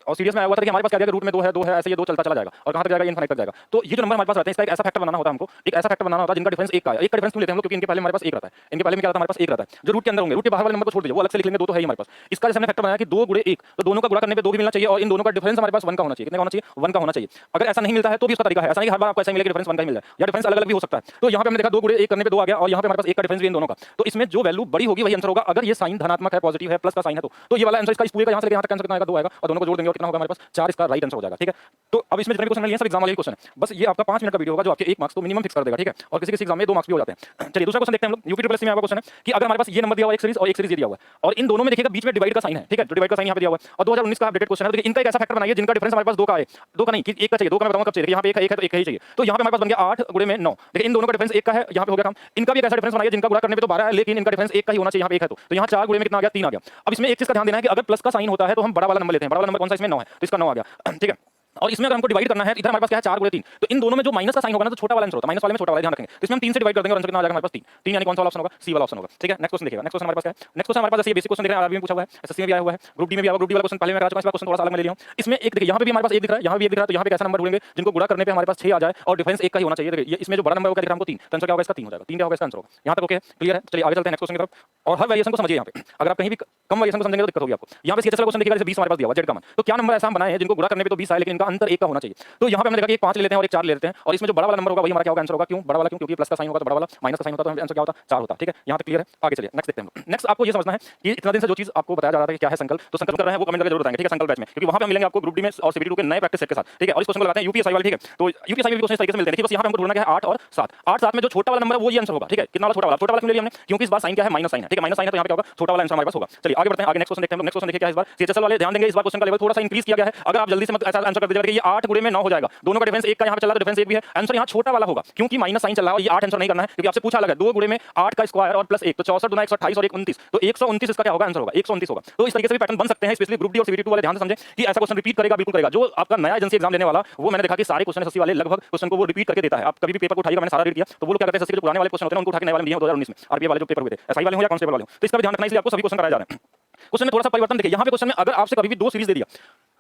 और सीरीज में आया हुआ था कि हमारे पास क्या क्या रूट में 2 है ऐसे ये 2 चलता चला जाएगा और कहां तक जाएगा, इनफाइनाइट तक जाएगा। तो ये जो नंबर हमारे पास रहते हैं इसका एक ऐसा फैक्टर बनाना होता है, हमको एक ऐसा फैक्टर बनाना होता है जिनका डिफरेंस 1 का है। 1 का डिफरेंस क्यों लेते हैं हम लोग, क्योंकि इनके पहले हमारे पास 1 रहता है। इनके पहले में क्या रहता है, हमारे पास 1 रहता है जो रूट के अंदर होंगे। रूट के बाहर वाले नंबर को छोड़ दीजिए, वो अलग से लिख लेंगे, 2 तो है ही हमारे पास। इसका जैसे हमने फैक्टर बनाया कि 2 गुणे 1, तो दोनों का गुणा करने पे 2 भी मिलना चाहिए और इन दोनों का डिफरेंस हमारे पास 1 का होना चाहिए। कितने का होना चाहिए, 1 का होना चाहिए। अगर ऐसा नहीं मिलता है तो भी उसका तरीका है, ऐसा नहीं कि हर बार आपको ऐसा ही मिलेगा डिफरेंस 1 का ही मिल जाए, या डिफरेंस अलग अलग भी हो सकता है। तो यहाँ पे हमने देखा 2 गुणे 1 करने पे 2 आ गया और यहाँ पे हमारे पास 1 का डिफरेंस भी इन दोनों का। तो इसमें जो वैल्यू बड़ी होगी वही आंसर होगा। अगर ये साइन धनात्मक है, पॉजिटिव है, प्लस का साइन है, तो ये वाला आंसर इसका इस पूरे का यहाँ से लेकर यहाँ तक आंसर कितना आएगा, 2 आएगा और दोनों को जोड़ देंगे और कितना होगा हमारे पास 4, इसका राइट आंसर हो जाएगा। ठीक है, तो अब इसमें जितने भी क्वेश्चन लिए सब एग्जाम वाले क्वेश्चन है। बस ये आपका 5 मिनट का वीडियो होगा जो आपके 1 मार्क्स तो मिनिमम फिक्स कर देगा। ठीक है, और किसी किसी एग्जाम में 2 मार्क्स भी हो जाते हैं। चलिए दूसरा क्वेश्चन देखते हैं हम लोग। यूपी ट्रिपल एससी में आपका क्वेश्चन है कि अगर हमारे पास ये नंबर दिया हुआ एक सीरीज और एक सीरीज दिया हुआ है और इन दोनों में देखिएगा बीच में डिवाइड का साइन है। ठीक है, जो डिवाइड का साइन यहाँ पे दिया हुआ है और 2019 का अपडेटेड क्वेश्चन है। तो इनका एक ऐसा फैक्टर बनाइए जिनका डिफरेंस हमारे पास 2 का आए, 2 का नहीं कि 1 का चाहिए। 2 का मैं बताऊंगा कब चाहिए, यहाँ पे 1 है तो 1 ही चाहिए। तो यहाँ पे हमारे पास बन गया 8 गुणे में 9। देखिए इन दोनों का डिफरेंस 1 का है, यहाँ पे हो गया काम। इनका भी एक ऐसा डिफरेंस बनाइए जिनका गुणा करने पे तो 12 है, लेकिन इनका डिफरेंस 1 का ही होना चाहिए। यहाँ पे 1 है तो यहाँ 4 गुणे में कितना आ गया, 3 आ गया। अब इसमें एक चीज का ध्यान देना है कि अगर प्लस का साइन होता है तो हम बड़ा वाला नंबर लेते हैं। बड़ा वाला नंबर कौन सा, इसमें 9 है तो इसका 9 आ गया। ठीक है, और इसमें अगर हमको डिवाइड करना है, इधर हमारे पास क्या है 4 गुणे 3, तो इन दोनों में जो माइनस का साइन होगा ना तो छोटा वाला आंसर होता है, माइनस वाले में छोटा वाला ध्यान रखेंगे। तो इसमें हम 3 से डिवाइड कर देंगे और आंसर कितना आ जाएगा हमारे पास 3। 3 यानी कौन सा वाला ऑप्शन होगा, सी वाला ऑप्शन होगा। ठीक है, नेक्स्ट क्वेश्चन देखिएगा। नेक्स्ट क्वेश्चन हमारे पास क्या है, नेक्स्ट क्वेश्चन हमारे पास ये बेसिक क्वेश्चन देख रहे हैं, आरबी में पूछा हुआ है, एसएससी में भी आया हुआ है, ग्रुप डी में भी आया हुआ। ग्रुप डी वाला क्वेश्चन पहले मैं करा चुका हूं, इस क्वेश्चन थोड़ा सा अलग मैं ले लिया हूं। इसमें एक देखिए यहाँ पे भी हमारे पास 1 दिख रहा है, यहाँ भी 1 दिख रहा है, तो यहाँ पे कैसा नंबर ढूंढेंगे जिनको गुणा करने पे हमारे पास 6 आ जाए और डिफरेंस 1 का ही होना चाहिए। देखिए इसमें जो बड़ा नंबर होगा दिख रहा है हमको 3, तो आंसर क्या होगा इसका 3 हो जाएगा। 3 क्या होगा इसका आंसर होगा। यहाँ तक ओके क्लियर है। चलिए आगे चलते हैं नेक्स्ट क्वेश्चन की तरफ। और हर वेरिएशन को समझिए। यहाँ पे अगर आप कहीं भी कम वेरिएशन को समझेंगे तो दिक्कत होगी आपको। यहाँ पे सीएचएसएल क्वेश्चन देखिएगा, जैसे 20 हमारे पास दिया हुआ जेड का मान, तो क्या नंबर ऐसा हम बनाए हैं जिनको गुणा करने पे तो 20 आए लेकिन इनका अंतर 1 का होना चाहिए। तो यहाँ पे हमने देखा कि एक 5 ले लेते हैं और एक 4 ले लेते हैं और इसमें जो बड़ा वाला नंबर होगा वही हमारा क्या होगा, आंसर होगा। क्यों बड़ा वाला, क्योंकि प्लस का साइन होगा तो बड़ा वाला, माइनस का साइन होता तो आंसर क्या होता, 4 होता। ठीक है, यहाँ तक क्लियर है। आगे चलिए नेक्स्ट देखते हैं। नेक्स्ट आपको ये समझना है कि इतना दिन से जो चीज आपको बताया जा रहा था कि क्या है संकल्प, तो संकल्प कर रहे हैं वो कमेंट करके जरूर बताएंगे। ठीक है, संकल्प बैच में, क्योंकि वहां पे हम मिलेंगे आपको ग्रुप डी में और सीबीटी 2 के नए प्रैक्टिस सेट के साथ। ठीक है, और इस क्वेश्चन को लगाते हैं यूपीएसआई वाले। ठीक है, तो यूपीएसआई में भी क्वेश्चन इस तरीके से मिलते हैं। देखिए बस यहाँ पे हमको ढूंढना है 8 और 7। 8 7 में जो छोटा वाला नंबर है वो ये आंसर होगा। ठीक है, कितना वाला छोटा वाला, छोटा वाला क्यों लिया हमने, क्योंकि इस बार साइन क्या है, माइनस साइन है। ठीक है, माइनस साइन है तो यहाँ पे क्या होगा, छोटा वाला आंसर हमारे पास होगा। चलिए आगे बढ़ते हैं। आगे नेक्स्ट क्वेश्चन देखते हैं। नेक्स्ट क्वेश्चन देखिए क्या है इस बार सीएचएसएल वाले, ध्यान देंगे इस बार क्वेश्चन का लेवल थोड़ा सा इंक्रीज किया गया है। अगर आप जल्दी से मत ऐसा आंसर कर दीजिएगा कि ये 8 गुणे में 9 हो जाएगा, दोनों का डिफरेंस 1 का यहाँ पे चल रहा है, डिफरेंस 1 भी है, आंसर यहाँ छोटा वाला होगा क्योंकि माइनस साइन चल रहा है और ये 8 आंसर नहीं करना है क्योंकि आपसे पूछा लगा 2 गुणे में 8 का स्क्वायर और प्लस 1 तो 64 गुना 128 और 1 29, तो 129 इसका क्या होगा, आंसर होगा 129 होगा। तो इस तरीके से भी पैटर्न बन सकते हैं, स्पेशली ग्रुप डी और सीबीटी 2 वाले ध्यान से समझें कि ऐसा क्वेश्चन रिपीट करेगा, बिल्कुल करेगा। जो आपका नया एजेंसी एग्जाम देने वाला वो मैंने देखा कि सारे क्वेश्चन एसएससी वाले लगभग क्वेश्चन को वो रिपीट करके देता है। आप कभी भी पेपर को उठाइएगा, मैंने सारा रीड किया तो वो लोग क्या करते हैं, एसएससी के जो पुराने वाले क्वेश्चन होते हैं उनको उठा के नए वाले दिए हैं 2019 में, आरपीए वाले जो पेपर हुए थे, एसआई वाले हो या कांस्टेबल वाले हो, तो इसका भी ध्यान रखना, इसलिए आपको सभी क्वेश्चन कराए जा रहे हैं। क्वेश्चन में थोड़ा सा परिवर्तन देखिए। यहाँ पे क्वेश्चन में अगर आपसे कभी भी 2 सीरीज दे दिया,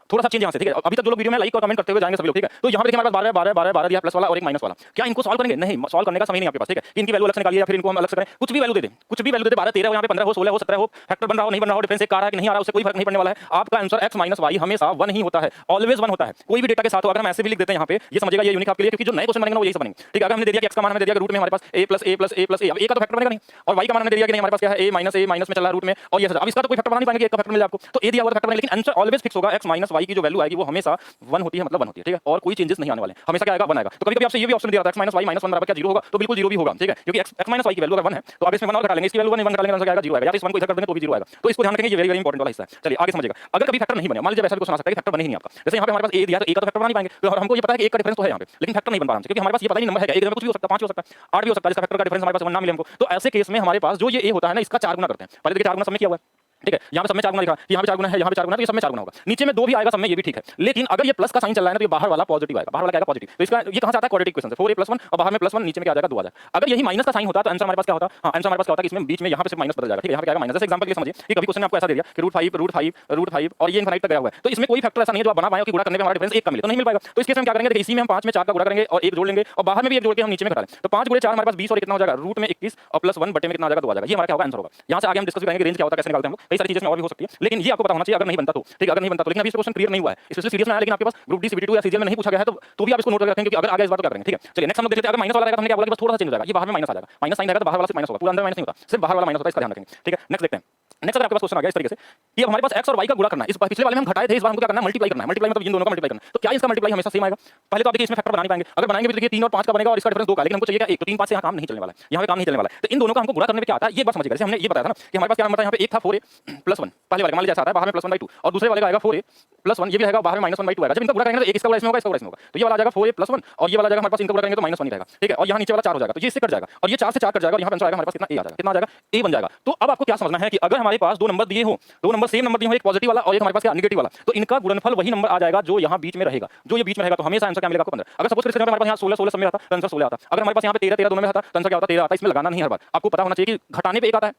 थोड़ा सा चेंज यहाँ से। ठीक है, अभी तक जो लोग वीडियो में लाइक और कमेंट करते हुए जाएंगे सभी लोग। ठीक है, तो यहाँ पे देखिए हमारे पास 12 12 12 12 दिया प्लस वाला और एक माइनस वाला। क्या इनको सॉल्व करेंगे, नहीं सॉल्व करने का समय नहीं आपके पास। ठीक है, कि इनकी वैल्यू अलग से निकालिए या फिर इनको हम अलग से करें, कुछ भी वैल्यू दे दें, कुछ भी वैल्यू दे दे, 12 13 हो, यहाँ पे 15 हो, 16 हो, 17 हो, फैक्टर बन रहा हो नहीं बन रहा हो, डिफरेंस 1 आ रहा है कि नहीं आ रहा है, उससे कोई फर्क नहीं पड़ने वाला है। आपका आंसर x माइनस वाई हमेशा 1 ही होता है, ऑलवेज 1 होता है, कोई भी डेटा के साथ हो। अगर हम ऐसे भी लिख देते हैं यहाँ पे, ये समझिएगा ये यूनिक आपके लिए, क्योंकि जो नए क्वेश्चन बनेंगे वो यही सब बनेंगे। ठीक है, अगर हमने दे दिया कि x का मान हमने दे दिया कि रूट में हमारे पास a plus a plus a plus a, अब a का तो फैक्टर बनेगा नहीं, और y का मान हमने दे दिया कि नहीं हमारे पास क्या है a माइनस में चल रहा है रूट में, और ये अब इसका तो कोई फैक्टर बना नहीं पाएंगे, एक का फैक्टर मिल जाए आपको, तो a दिया हुआ फैक्टर बनेगा, लेकिन आंसर ऑलवेज फिक्स होगा। x माइनस वाई की जो वैल्यू आएगी वो हमेशा 1 होती है, मतलब 1 होती है। ठीक है, और कोई चेंजेस नहीं आने वाले, हमेशा क्या आएगा 1 आएगा। तो कभी-कभी आपसे ये भी ऑप्शन दिया था x माइनस वाई माइनस 1 बराबर क्या 0 होगा, तो बिल्कुल 0 भी होगा। ठीक है, क्योंकि x माइनस वाई की वैल्यू अगर 1 है तो आगे इसमें 1 और घटा लेंगे, इसकी वैल्यू 1 घटा लेंगे, आंसर क्या आएगा 0 आएगा, या इस 1 को इधर कर देंगे तो भी 0 आएगा। तो इसको ध्यान रखेंगे, ये वेरी वेरी इंपॉर्टेंट वाला हिस्सा है। चलिए आगे समझिएगा। अगर कभी फैक्टर नहीं बने, मान लीजिए वैसा भी क्वेश्चन आ सकता है कि फैक्टर बने ही नहीं आपका, जैसे यहाँ पे हमारे पास a दिया तो a का तो फैक्टर बना नहीं पाएंगे, तो हमको ये पता है कि 1 का डिफरेंस तो है यहाँ पे, लेकिन फैक्टर नहीं बन पा रहा हमसे, क्योंकि हमारे पास ये पता नहीं नंबर है क्या, एक में कुछ भी हो सकता है, 5 भी हो सकता है, 8 भी हो सकता है, जिसका फैक्टर का डिफरेंस हमारे पास 1 ना मिले हमको। तो ऐसे केस में हमारे पास जो ये a होता है ना, इसका 4 गुना करते हैं। पहले देखिए 4 गुना सब में किया हुआ है। ठीक है, यहाँ पे सब में 4 गुना लिखा है, यहाँ पे 4 गुना है, यहाँ पे 4 गुना है, तो ये सब में 4 गुना होगा। नीचे में 2 भी आएगा सब में, ये भी ठीक है, लेकिन अगर ये प्लस का साइन चल रहा है ना तो ये बाहर वाला पॉजिटिव आएगा, बाहर वाला क्या आएगा पॉजिटिव। तो इसका ये कहां से आता है, क्वाड्रेटिक इक्वेशन से, 4a + 1 और बाहर में +1, नीचे में क्या आ जाएगा 2 आ जाएगा। अगर यही माइनस का साइन होता तो आंसर हमारे पास क्या होता, हां आंसर हमारे पास क्या होता कि इसमें बीच में यहाँ पे सिर्फ माइनस बदल जाएगा। ठीक है, यहाँ पे क्या आएगा माइनस। जैसे एग्जांपल के लिए समझिए कि कभी क्वेश्चन में आपको ऐसा दे दिया कि √5 और ये इनफाइनाइट तक गया हुआ है, तो इसमें कोई फैक्टर ऐसा नहीं है जो आप बना पाए कि गुणा करने पे हमारा डिफरेंस 1 का मिले, तो नहीं मिल पाएगा। तो इस केस में क्या करेंगे, देखिए इसी में हम 5 में 4 का गुणा करेंगे और 1 जोड़ लेंगे और बाहर में भी 1 जोड़ के हम नीचे में घटा लें, तो 5 × 4 हमारे पास 20 और कितना हो जाएगा रूट में 21 और +1 बटे में कितना आ जाएगा 2 आ जाएगा। ये हमारा क्या होगा, आंसर होगा। यहाँ से आगे हम डिस्कस करेंगे रेंज क्या होता है, कैसे निकालते हैं हम लोग, कई सारी चीजें और भी हो सकती है, लेकिन ये आपको पता होना चाहिए अगर नहीं बनता तो। ठीक है, अगर नहीं बनता तो, लेकिन अभी इस क्वेश्चन क्लियर नहीं हुआ है, स्पेशली सीरीज में आया, लेकिन आपके पास ग्रुप डी सीबीटी 2 या सीजीएल में नहीं पूछा गया है, तो भी आप इसको नोट करके रखेंगे, क्योंकि अगर आ गया इस बार तो क्या करेंगे। ठीक है, चलिए नेक्स्ट हम लोग देख लेते हैं। अगर माइनस वाला रहेगा तो हमने क्या बोला कि बस थोड़ा सा चेंज हो जाएगा, ये बाहर में माइनस आ जाएगा, माइनस साइन आएगा तो बाहर वाला से माइनस होगा, पूरा अंदर माइनस नहीं होता, सिर्फ बाहर वाला माइनस होता है, इसका ध्यान रखेंगे। ठीक है, नेक्स्ट देखते हैं। नेक्स्ट अगर आपके पास क्वेश्चन आ गया इस तरीके से कि अब हमारे पास x और y का गुणा करना है, इस पिछले वाले में हम घटाए थे, इस बार हमको क्या करना है, मल्टीप्लाई करना है। मल्टीप्लाई मतलब इन दोनों का मल्टीप्लाई करना है। तो क्या इसका मल्टीप्लाई हमेशा सेम आएगा? पहले तो आप देखिए इसमें फैक्टर बना नहीं पाएंगे, अगर बनाएंगे भी देखिए 3 और 5 का बनेगा और इसका डिफरेंस 2 का, लेकिन हमको चाहिए क्या 1, तो 3 5 से यहाँ काम नहीं चलने वाला है, यहाँ पे काम नहीं चलने वाला है। तो इन दोनों का हमको गुणा करने पे क्या आता है ये बात समझिएगा। जैसे हमने ये बताया था ना कि हमारे पास क्या नंबर था, यहाँ पे एक था 4a + 1, पहले वाले मान लीजिए ऐसा आता है, बाहर में +1/2 और दूसरे वाले का आएगा 4a + 1, ये भी रहेगा, बाहर में -1/2 आएगा। जब इनका गुणा करेंगे तो एक इसका गुणा इसमें होगा, इसका गुणा इसमें होगा, तो ये वाला आ जाएगा 4a + 1 और ये वाला आ जाएगा हमारे पास, इनका गुणा करेंगे तो -1 ही रहेगा, ठीक है। और यहाँ नीचे वाला 4 हो जाएगा, तो ये इससे कट जाएगा और ये 4 से 4 कट जाएगा और यहाँ पे आंसर आएगा हमारे पास कितना a आ जाएगा, कितना आ जाएगा a बन जाएगा। तो अब आपको क्या समझना है कि अगर हमारे पास दो नंबर दिए हो, दो नंबर सेम नंबर दिए हो, एक पॉजिटिव वाला और एक हमारे पास क्या नेगेटिव वाला, तो इनका गुणनफल वही नंबर आ जाएगा जो यहाँ बीच में रहेगा, जो ये बीच में रहेगा। तो हमेशा आंसर क्या मिलेगा आपको 15। अगर सपोज करें हमारे पास यहाँ 16 16 सब में आता तो आंसर 16 आता, अगर हमारे पास यहाँ पे 13 13 दोनों में आता तो आंसर क्या होता 13 आता। इसमें लगाना नहीं हर बार, आपको पता होना चाहिए कि घटाने पे एक आता है,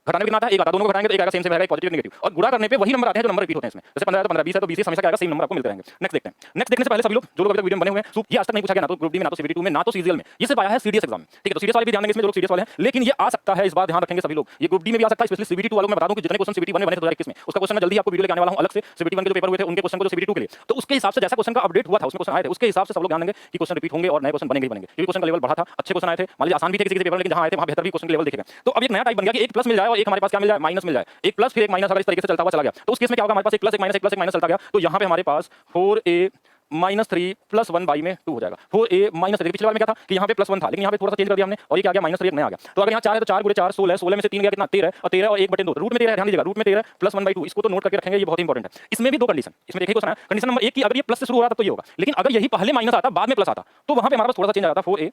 घटाने में कितना आता है, एक आता है, दोनों को घटाएंगे तो एक आएगा, सेम सेम रहेगा, पॉजिटिव नेगेटिव, और गुणा करने पे वही नंबर आते हैं जो नंबर रिपीट होते हैं इसमें। जैसे 15 है तो 15, 20 है तो 20 हमेशा क्या आएगा, सेम नंबर आपको मिलते रहेंगे। नेक्स्ट देखते हैं। नेक्स्ट देखने से पहले सभी लोग जो लोग अभी तक वीडियो में बने हुए हैं, ये आज तक नहीं पूछा गया ना तो ग्रुप डी में, ना तो सीबीटी 2 में, ना तो सीजीएल में, ये सिर्फ आया है सीडीएस एग्जाम में, ठीक है। तो सीडीएस वाले भी ध्यान देंगे इसमें, जो लोग सीडीएस वाले हैं, लेकिन ये आ सकता है, इस बार ध्यान रखेंगे सभी लोग, ये ग्रुप डी में भी आ सकता है। स्पेशली सीबीटी 2 वालों को मैं बता दूं कि जितने क्वेश्चन सीबीटी 1 में बने थे 2021 में, उसका क्वेश्चन मैं जल्दी आपको वीडियो लेके आने वाला हूं अलग से। सीबीटी 1 के जो पेपर हुए थे उनके क्वेश्चन को जो सीबीटी 2 के लिए, तो उसके हिसाब से जैसा क्वेश्चन का अपडेट हुआ था उसमें क्वेश्चन आए थे, उसके हिसाब से सब लोग ध्यान देंगे कि क्वेश्चन रिपीट होंगे और नए क्वेश्चन बनेंगे ही बनेंगे, क्योंकि क्वेश्चन का लेवल बढ़ा था, अच्छे क्वेश्चन आए थे, मान लीजिए आसान भी थे किसी पेपर में, लेकिन जहां आए थे वहां बेहतर भी क्वेश्चन के लेवल देखे गए। तो अब एक नया टाइप बन गया कि एक प्लस मिल जाए और एक हमारे पास क्या मिल जाए, माइनस मिल जाए, एक प्लस फिर एक माइनस, अगर इस तरीके से चलता हुआ चला गया तो उस केस में क्या होगा, हमारे पास एक प्लस एक माइनस, एक प्लस एक माइनस चलता गया, तो यहाँ पे हमारे पास 4a -3 + 1 में 2 हो जाएगा। 4a -3, पिछले वाले में क्या था कि यहाँ पे +1 था, लेकिन यहाँ पे थोड़ा सा चेंज कर दिया हमने और ये क्या आ गया -3 नया आ गया। तो अगर यहाँ 4 है तो 4 × 4 16, 16 में से 3 गया कितना 13, और 13 और 1/2 रूट में 13 है, ध्यान दीजिएगा रूट में 13 + 1/2, इसको तो नोट करके रखेंगे, ये बहुत इंपॉर्टेंट है। इसमें भी दो कंडीशन, इसमें देखिए क्वेश्चन है, कंडीशन नंबर 1 की अगर ये प्लस से शुरू हो रहा था तो ये होगा, लेकिन अगर यही पहले माइनस आता बाद में प्लस आता तो वहां पे हमारे पास थोड़ा सा चेंज आ जाता, 4a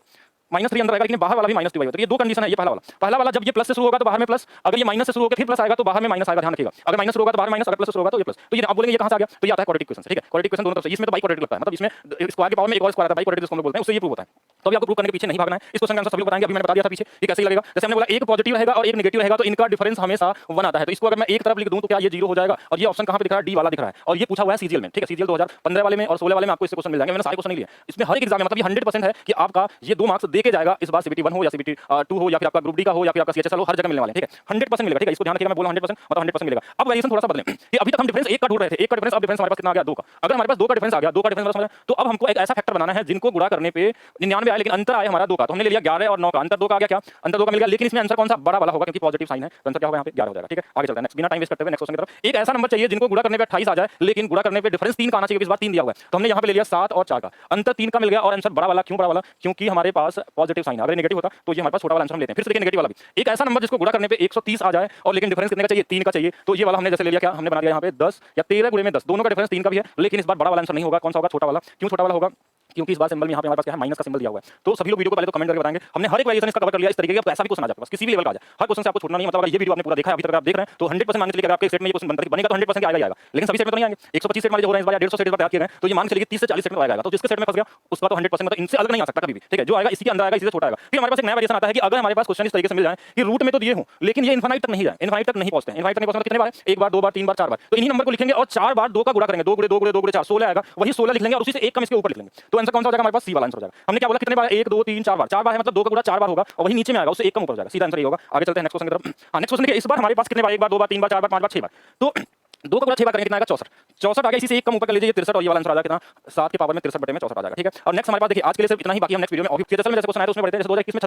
-3 अंदर आएगा, लेकिन बाहर वाला भी -2 होगा। तो ये दो कंडीशन है, ये पहला वाला जब ये प्लस से शुरू होगा तो बाहर में प्लस, अगर ये माइनस से शुरू होकर फिर प्लस आएगा तो बाहर में माइनस आएगा, ध्यान रखिएगा। अगर माइनस शुरू होगा तो बाहर माइनस, अगर प्लस शुरू होगा तो ये प्लस। तो ये आप बोलेंगे ये कहां से आ गया, तो ये आता है क्वाड्रेटिक इक्वेशन, ठीक है। क्वाड्रेटिक इक्वेशन दोनों तरफ से, इसमें तो बाई क्वाड्रेटिक लगता है, मतलब इसमें स्क्वायर की पावर में एक और स्क्वायर आता है, बाई क्वाड्रेटिक जिसको हम लोग बोलते हैं, उससे ये प्रूव होता है। तो अभी आपको प्रूव करने के पीछे नहीं भागना है, इस क्वेश्चन का आंसर सभी लोग बताएंगे, अभी मैंने बता दिया था पीछे ये कैसे लगेगा। जैसे हमने बोला एक पॉजिटिव रहेगा और एक नेगेटिव रहेगा तो इनका डिफरेंस हमेशा 1 आता है, तो इसको अगर मैं एक तरफ लिख दूं तो क्या ये 0 हो जाएगा, और ये ऑप्शन कहां पे दिख रहा है, डी वाला दिख रहा है, और ये पूछा हुआ है सीजीएल में, ठीक है। सीजीएल 2015 वाले में और 16 वाले में आपको इससे क्वेश्चन मिल जाएंगे, मैंने सारे क्वेश्चन नहीं लिए इसमें, हर एक एग्जाम में, मतलब ये 100% है कि आपका ये 2 मार्क्स देके जाएगा इस बार, सीबीटी 1 हो या सीबीटी 2 हो या फिर आपका ग्रुप डी का हो या फिर आपका सीएचएसएल हो, हर जगह मिलने वाले हैं, ठीक है। 100% मिलेगा, ठीक है। इसको ध्यान रखिएगा, मैं बोल रहा हूं 100%, मतलब 100% मिलेगा। अब वेरिएशन थोड़ा सा बदलें कि अभी तक हम डिफरेंस 1 का ढूंढ रहे थे, 1 का डिफरेंस, अब डिफरेंस हमारे पास कितना आ गया 2 का। अगर हमारे पास 2 का डिफरेंस आ गया, 2 का डिफरेंस समझ, तो अब हमको एक ऐसा फैक्टर बनाना है जिनको गुणा करने पे 99 आए लेकिन अंतर आए हमारा 2 का, तो हमने ले लिया 11 और 9 का, अंतर 2 का आ गया, क्या अंतर 2 का मिल गया, लेकिन इसमें आंसर कौन सा बड़ा वाला होगा क्योंकि पॉजिटिव साइन है, तो आंसर क्या होगा यहाँ पे 11 हो जाएगा, ठीक है। आगे चलते हैं, नेक्स्ट बिना टाइम वेस्ट करते हुए नेक्स्ट क्वेश्चन की तरफ। एक ऐसा नंबर चाहिए जिनको गुणा करने पे 28 आ जाए, लेकिन गुणा करने पे डिफरेंस 3 का आना चाहिए, इस बार 3 दिया हुआ है, तो हमने यहाँ पे ले लिया 7 और 4 का, अंतर 3 का मिल गया और आंसर बड़ा वाला। क्यों बड़ा वाला, क्योंकि हमारे पास पॉजिटिव साइन है, अगर नेगेटिव होता तो ये हमारे पास छोटा वाला आंसर हम लेते हैं। फिर से देखिए नेगेटिव वाला भी एक ऐसा नंबर जिसको गुणा करने पे 130 आ जाए और लेकिन डिफरेंस कितने का चाहिए, 3 का चाहिए, तो ये वाला हमने जैसे ले लिया, क्या हमने बना दिया यहाँ पे 10 या 13 गुणे में 10, दोनों का डिफरेंस 3 का भी है, लेकिन इस बार बड़ा वाला आंसर नहीं होगा, कौन सा होगा, छोटा वाला। क्यों छोटा वाला होगा, क्योंकि इस बार सिंबल में यहाँ पे हमारे पास क्या है, माइनस का सिंबल दिया हुआ है। तो सभी लोग वीडियो को पहले तो कमेंट करके बताएंगे, हमने हर एक वेरिएशन इसका कवर कर लिया इस तरीके का, ऐसा भी क्वेश्चन आ जाए, बस किसी भी लेवल का आ जाए, हर क्वेश्चन से आपको छोड़ना नहीं, मतलब अगर ये वीडियो आपने पूरा देखा है अभी तक आप देख रहे हैं तो 100% मान के चलिए, अगर आपके सेट में ये क्वेश्चन बनेगा तो 100% आएगा ही आएगा, लेकिन सभी सेट में तो नहीं आएंगे। 125 सेट मान लीजिए हो रहे हैं इस बार या 150 सेट इस बार तैयार किए गए, तो ये मान के चलिए 30 से 40 सेट में आएगा, तो जिसके सेट में फंस गया उसका तो 100% मतलब इनसे अलग नहीं आ सकता कभी भी, ठीक है। जो आएगा इसी के अंदर आएगा, इसी से छोटा आएगा। फिर हमारे पास एक नया वेरिएशन आता है कि अगर हमारे पास क्वेश्चन इस तरीके से मिल जाए कि रूट में तो दिए हो लेकिन ये इनफाइनाइट तक नहीं जाए, इनफाइनाइट तक नहीं पहुंचते, इनफाइनाइट तक नहीं पहुंचते, कितने बार, एक बार, 2 बार, 3 बार, 4 बार, तो इन्हीं नंबर को लिखेंगे और 4 बार 2 का गुणा करेंगे, 2 गुणे 2 गुणे 2 गुणे 4 16 आएगा, वही 16 लिख लेंगे और उसी से एक कम इसके ऊपर लिख लेंगे, तो आंसर कौन सा हो जाएगा, हमारे पास सी वाला आंसर हो जाएगा। हमने क्या बोला, कितने बार, 1 2 3 4 बार, 4 बार है मतलब 2 का गुणा 4 बार होगा और वही नीचे में आएगा, उससे एक कम ऊपर हो जाएगा, सीधा आंसर ये होगा। आगे चलते हैं नेक्स्ट क्वेश्चन की तरफ। हां, नेक्स्ट क्वेश्चन देखिए, इस बार हमारे पास कितने बार, 1 बार, 2 बार, 3 बार, 4 बार, 5 बार, 6 बार, तो 2 का गुणा 6 बार करेंगे, कितना आएगा, 64 64 आ गया, इसी से एक कम ऊपर कर लीजिए, ये 63 और ये वाला आंसर आ जाएगा कितना, 7 की पावर में 63 बटे में 64 आ जाएगा, ठीक है। और नेक्स्ट हमारे पास देखिए आज के लिए सिर्फ इतना ही, बाकी हम नेक्स्ट वीडियो में और सीएचएसएल में जैसे क्वेश्चन आया तो उसमें पढ़ते हैं, जैसे 2021 में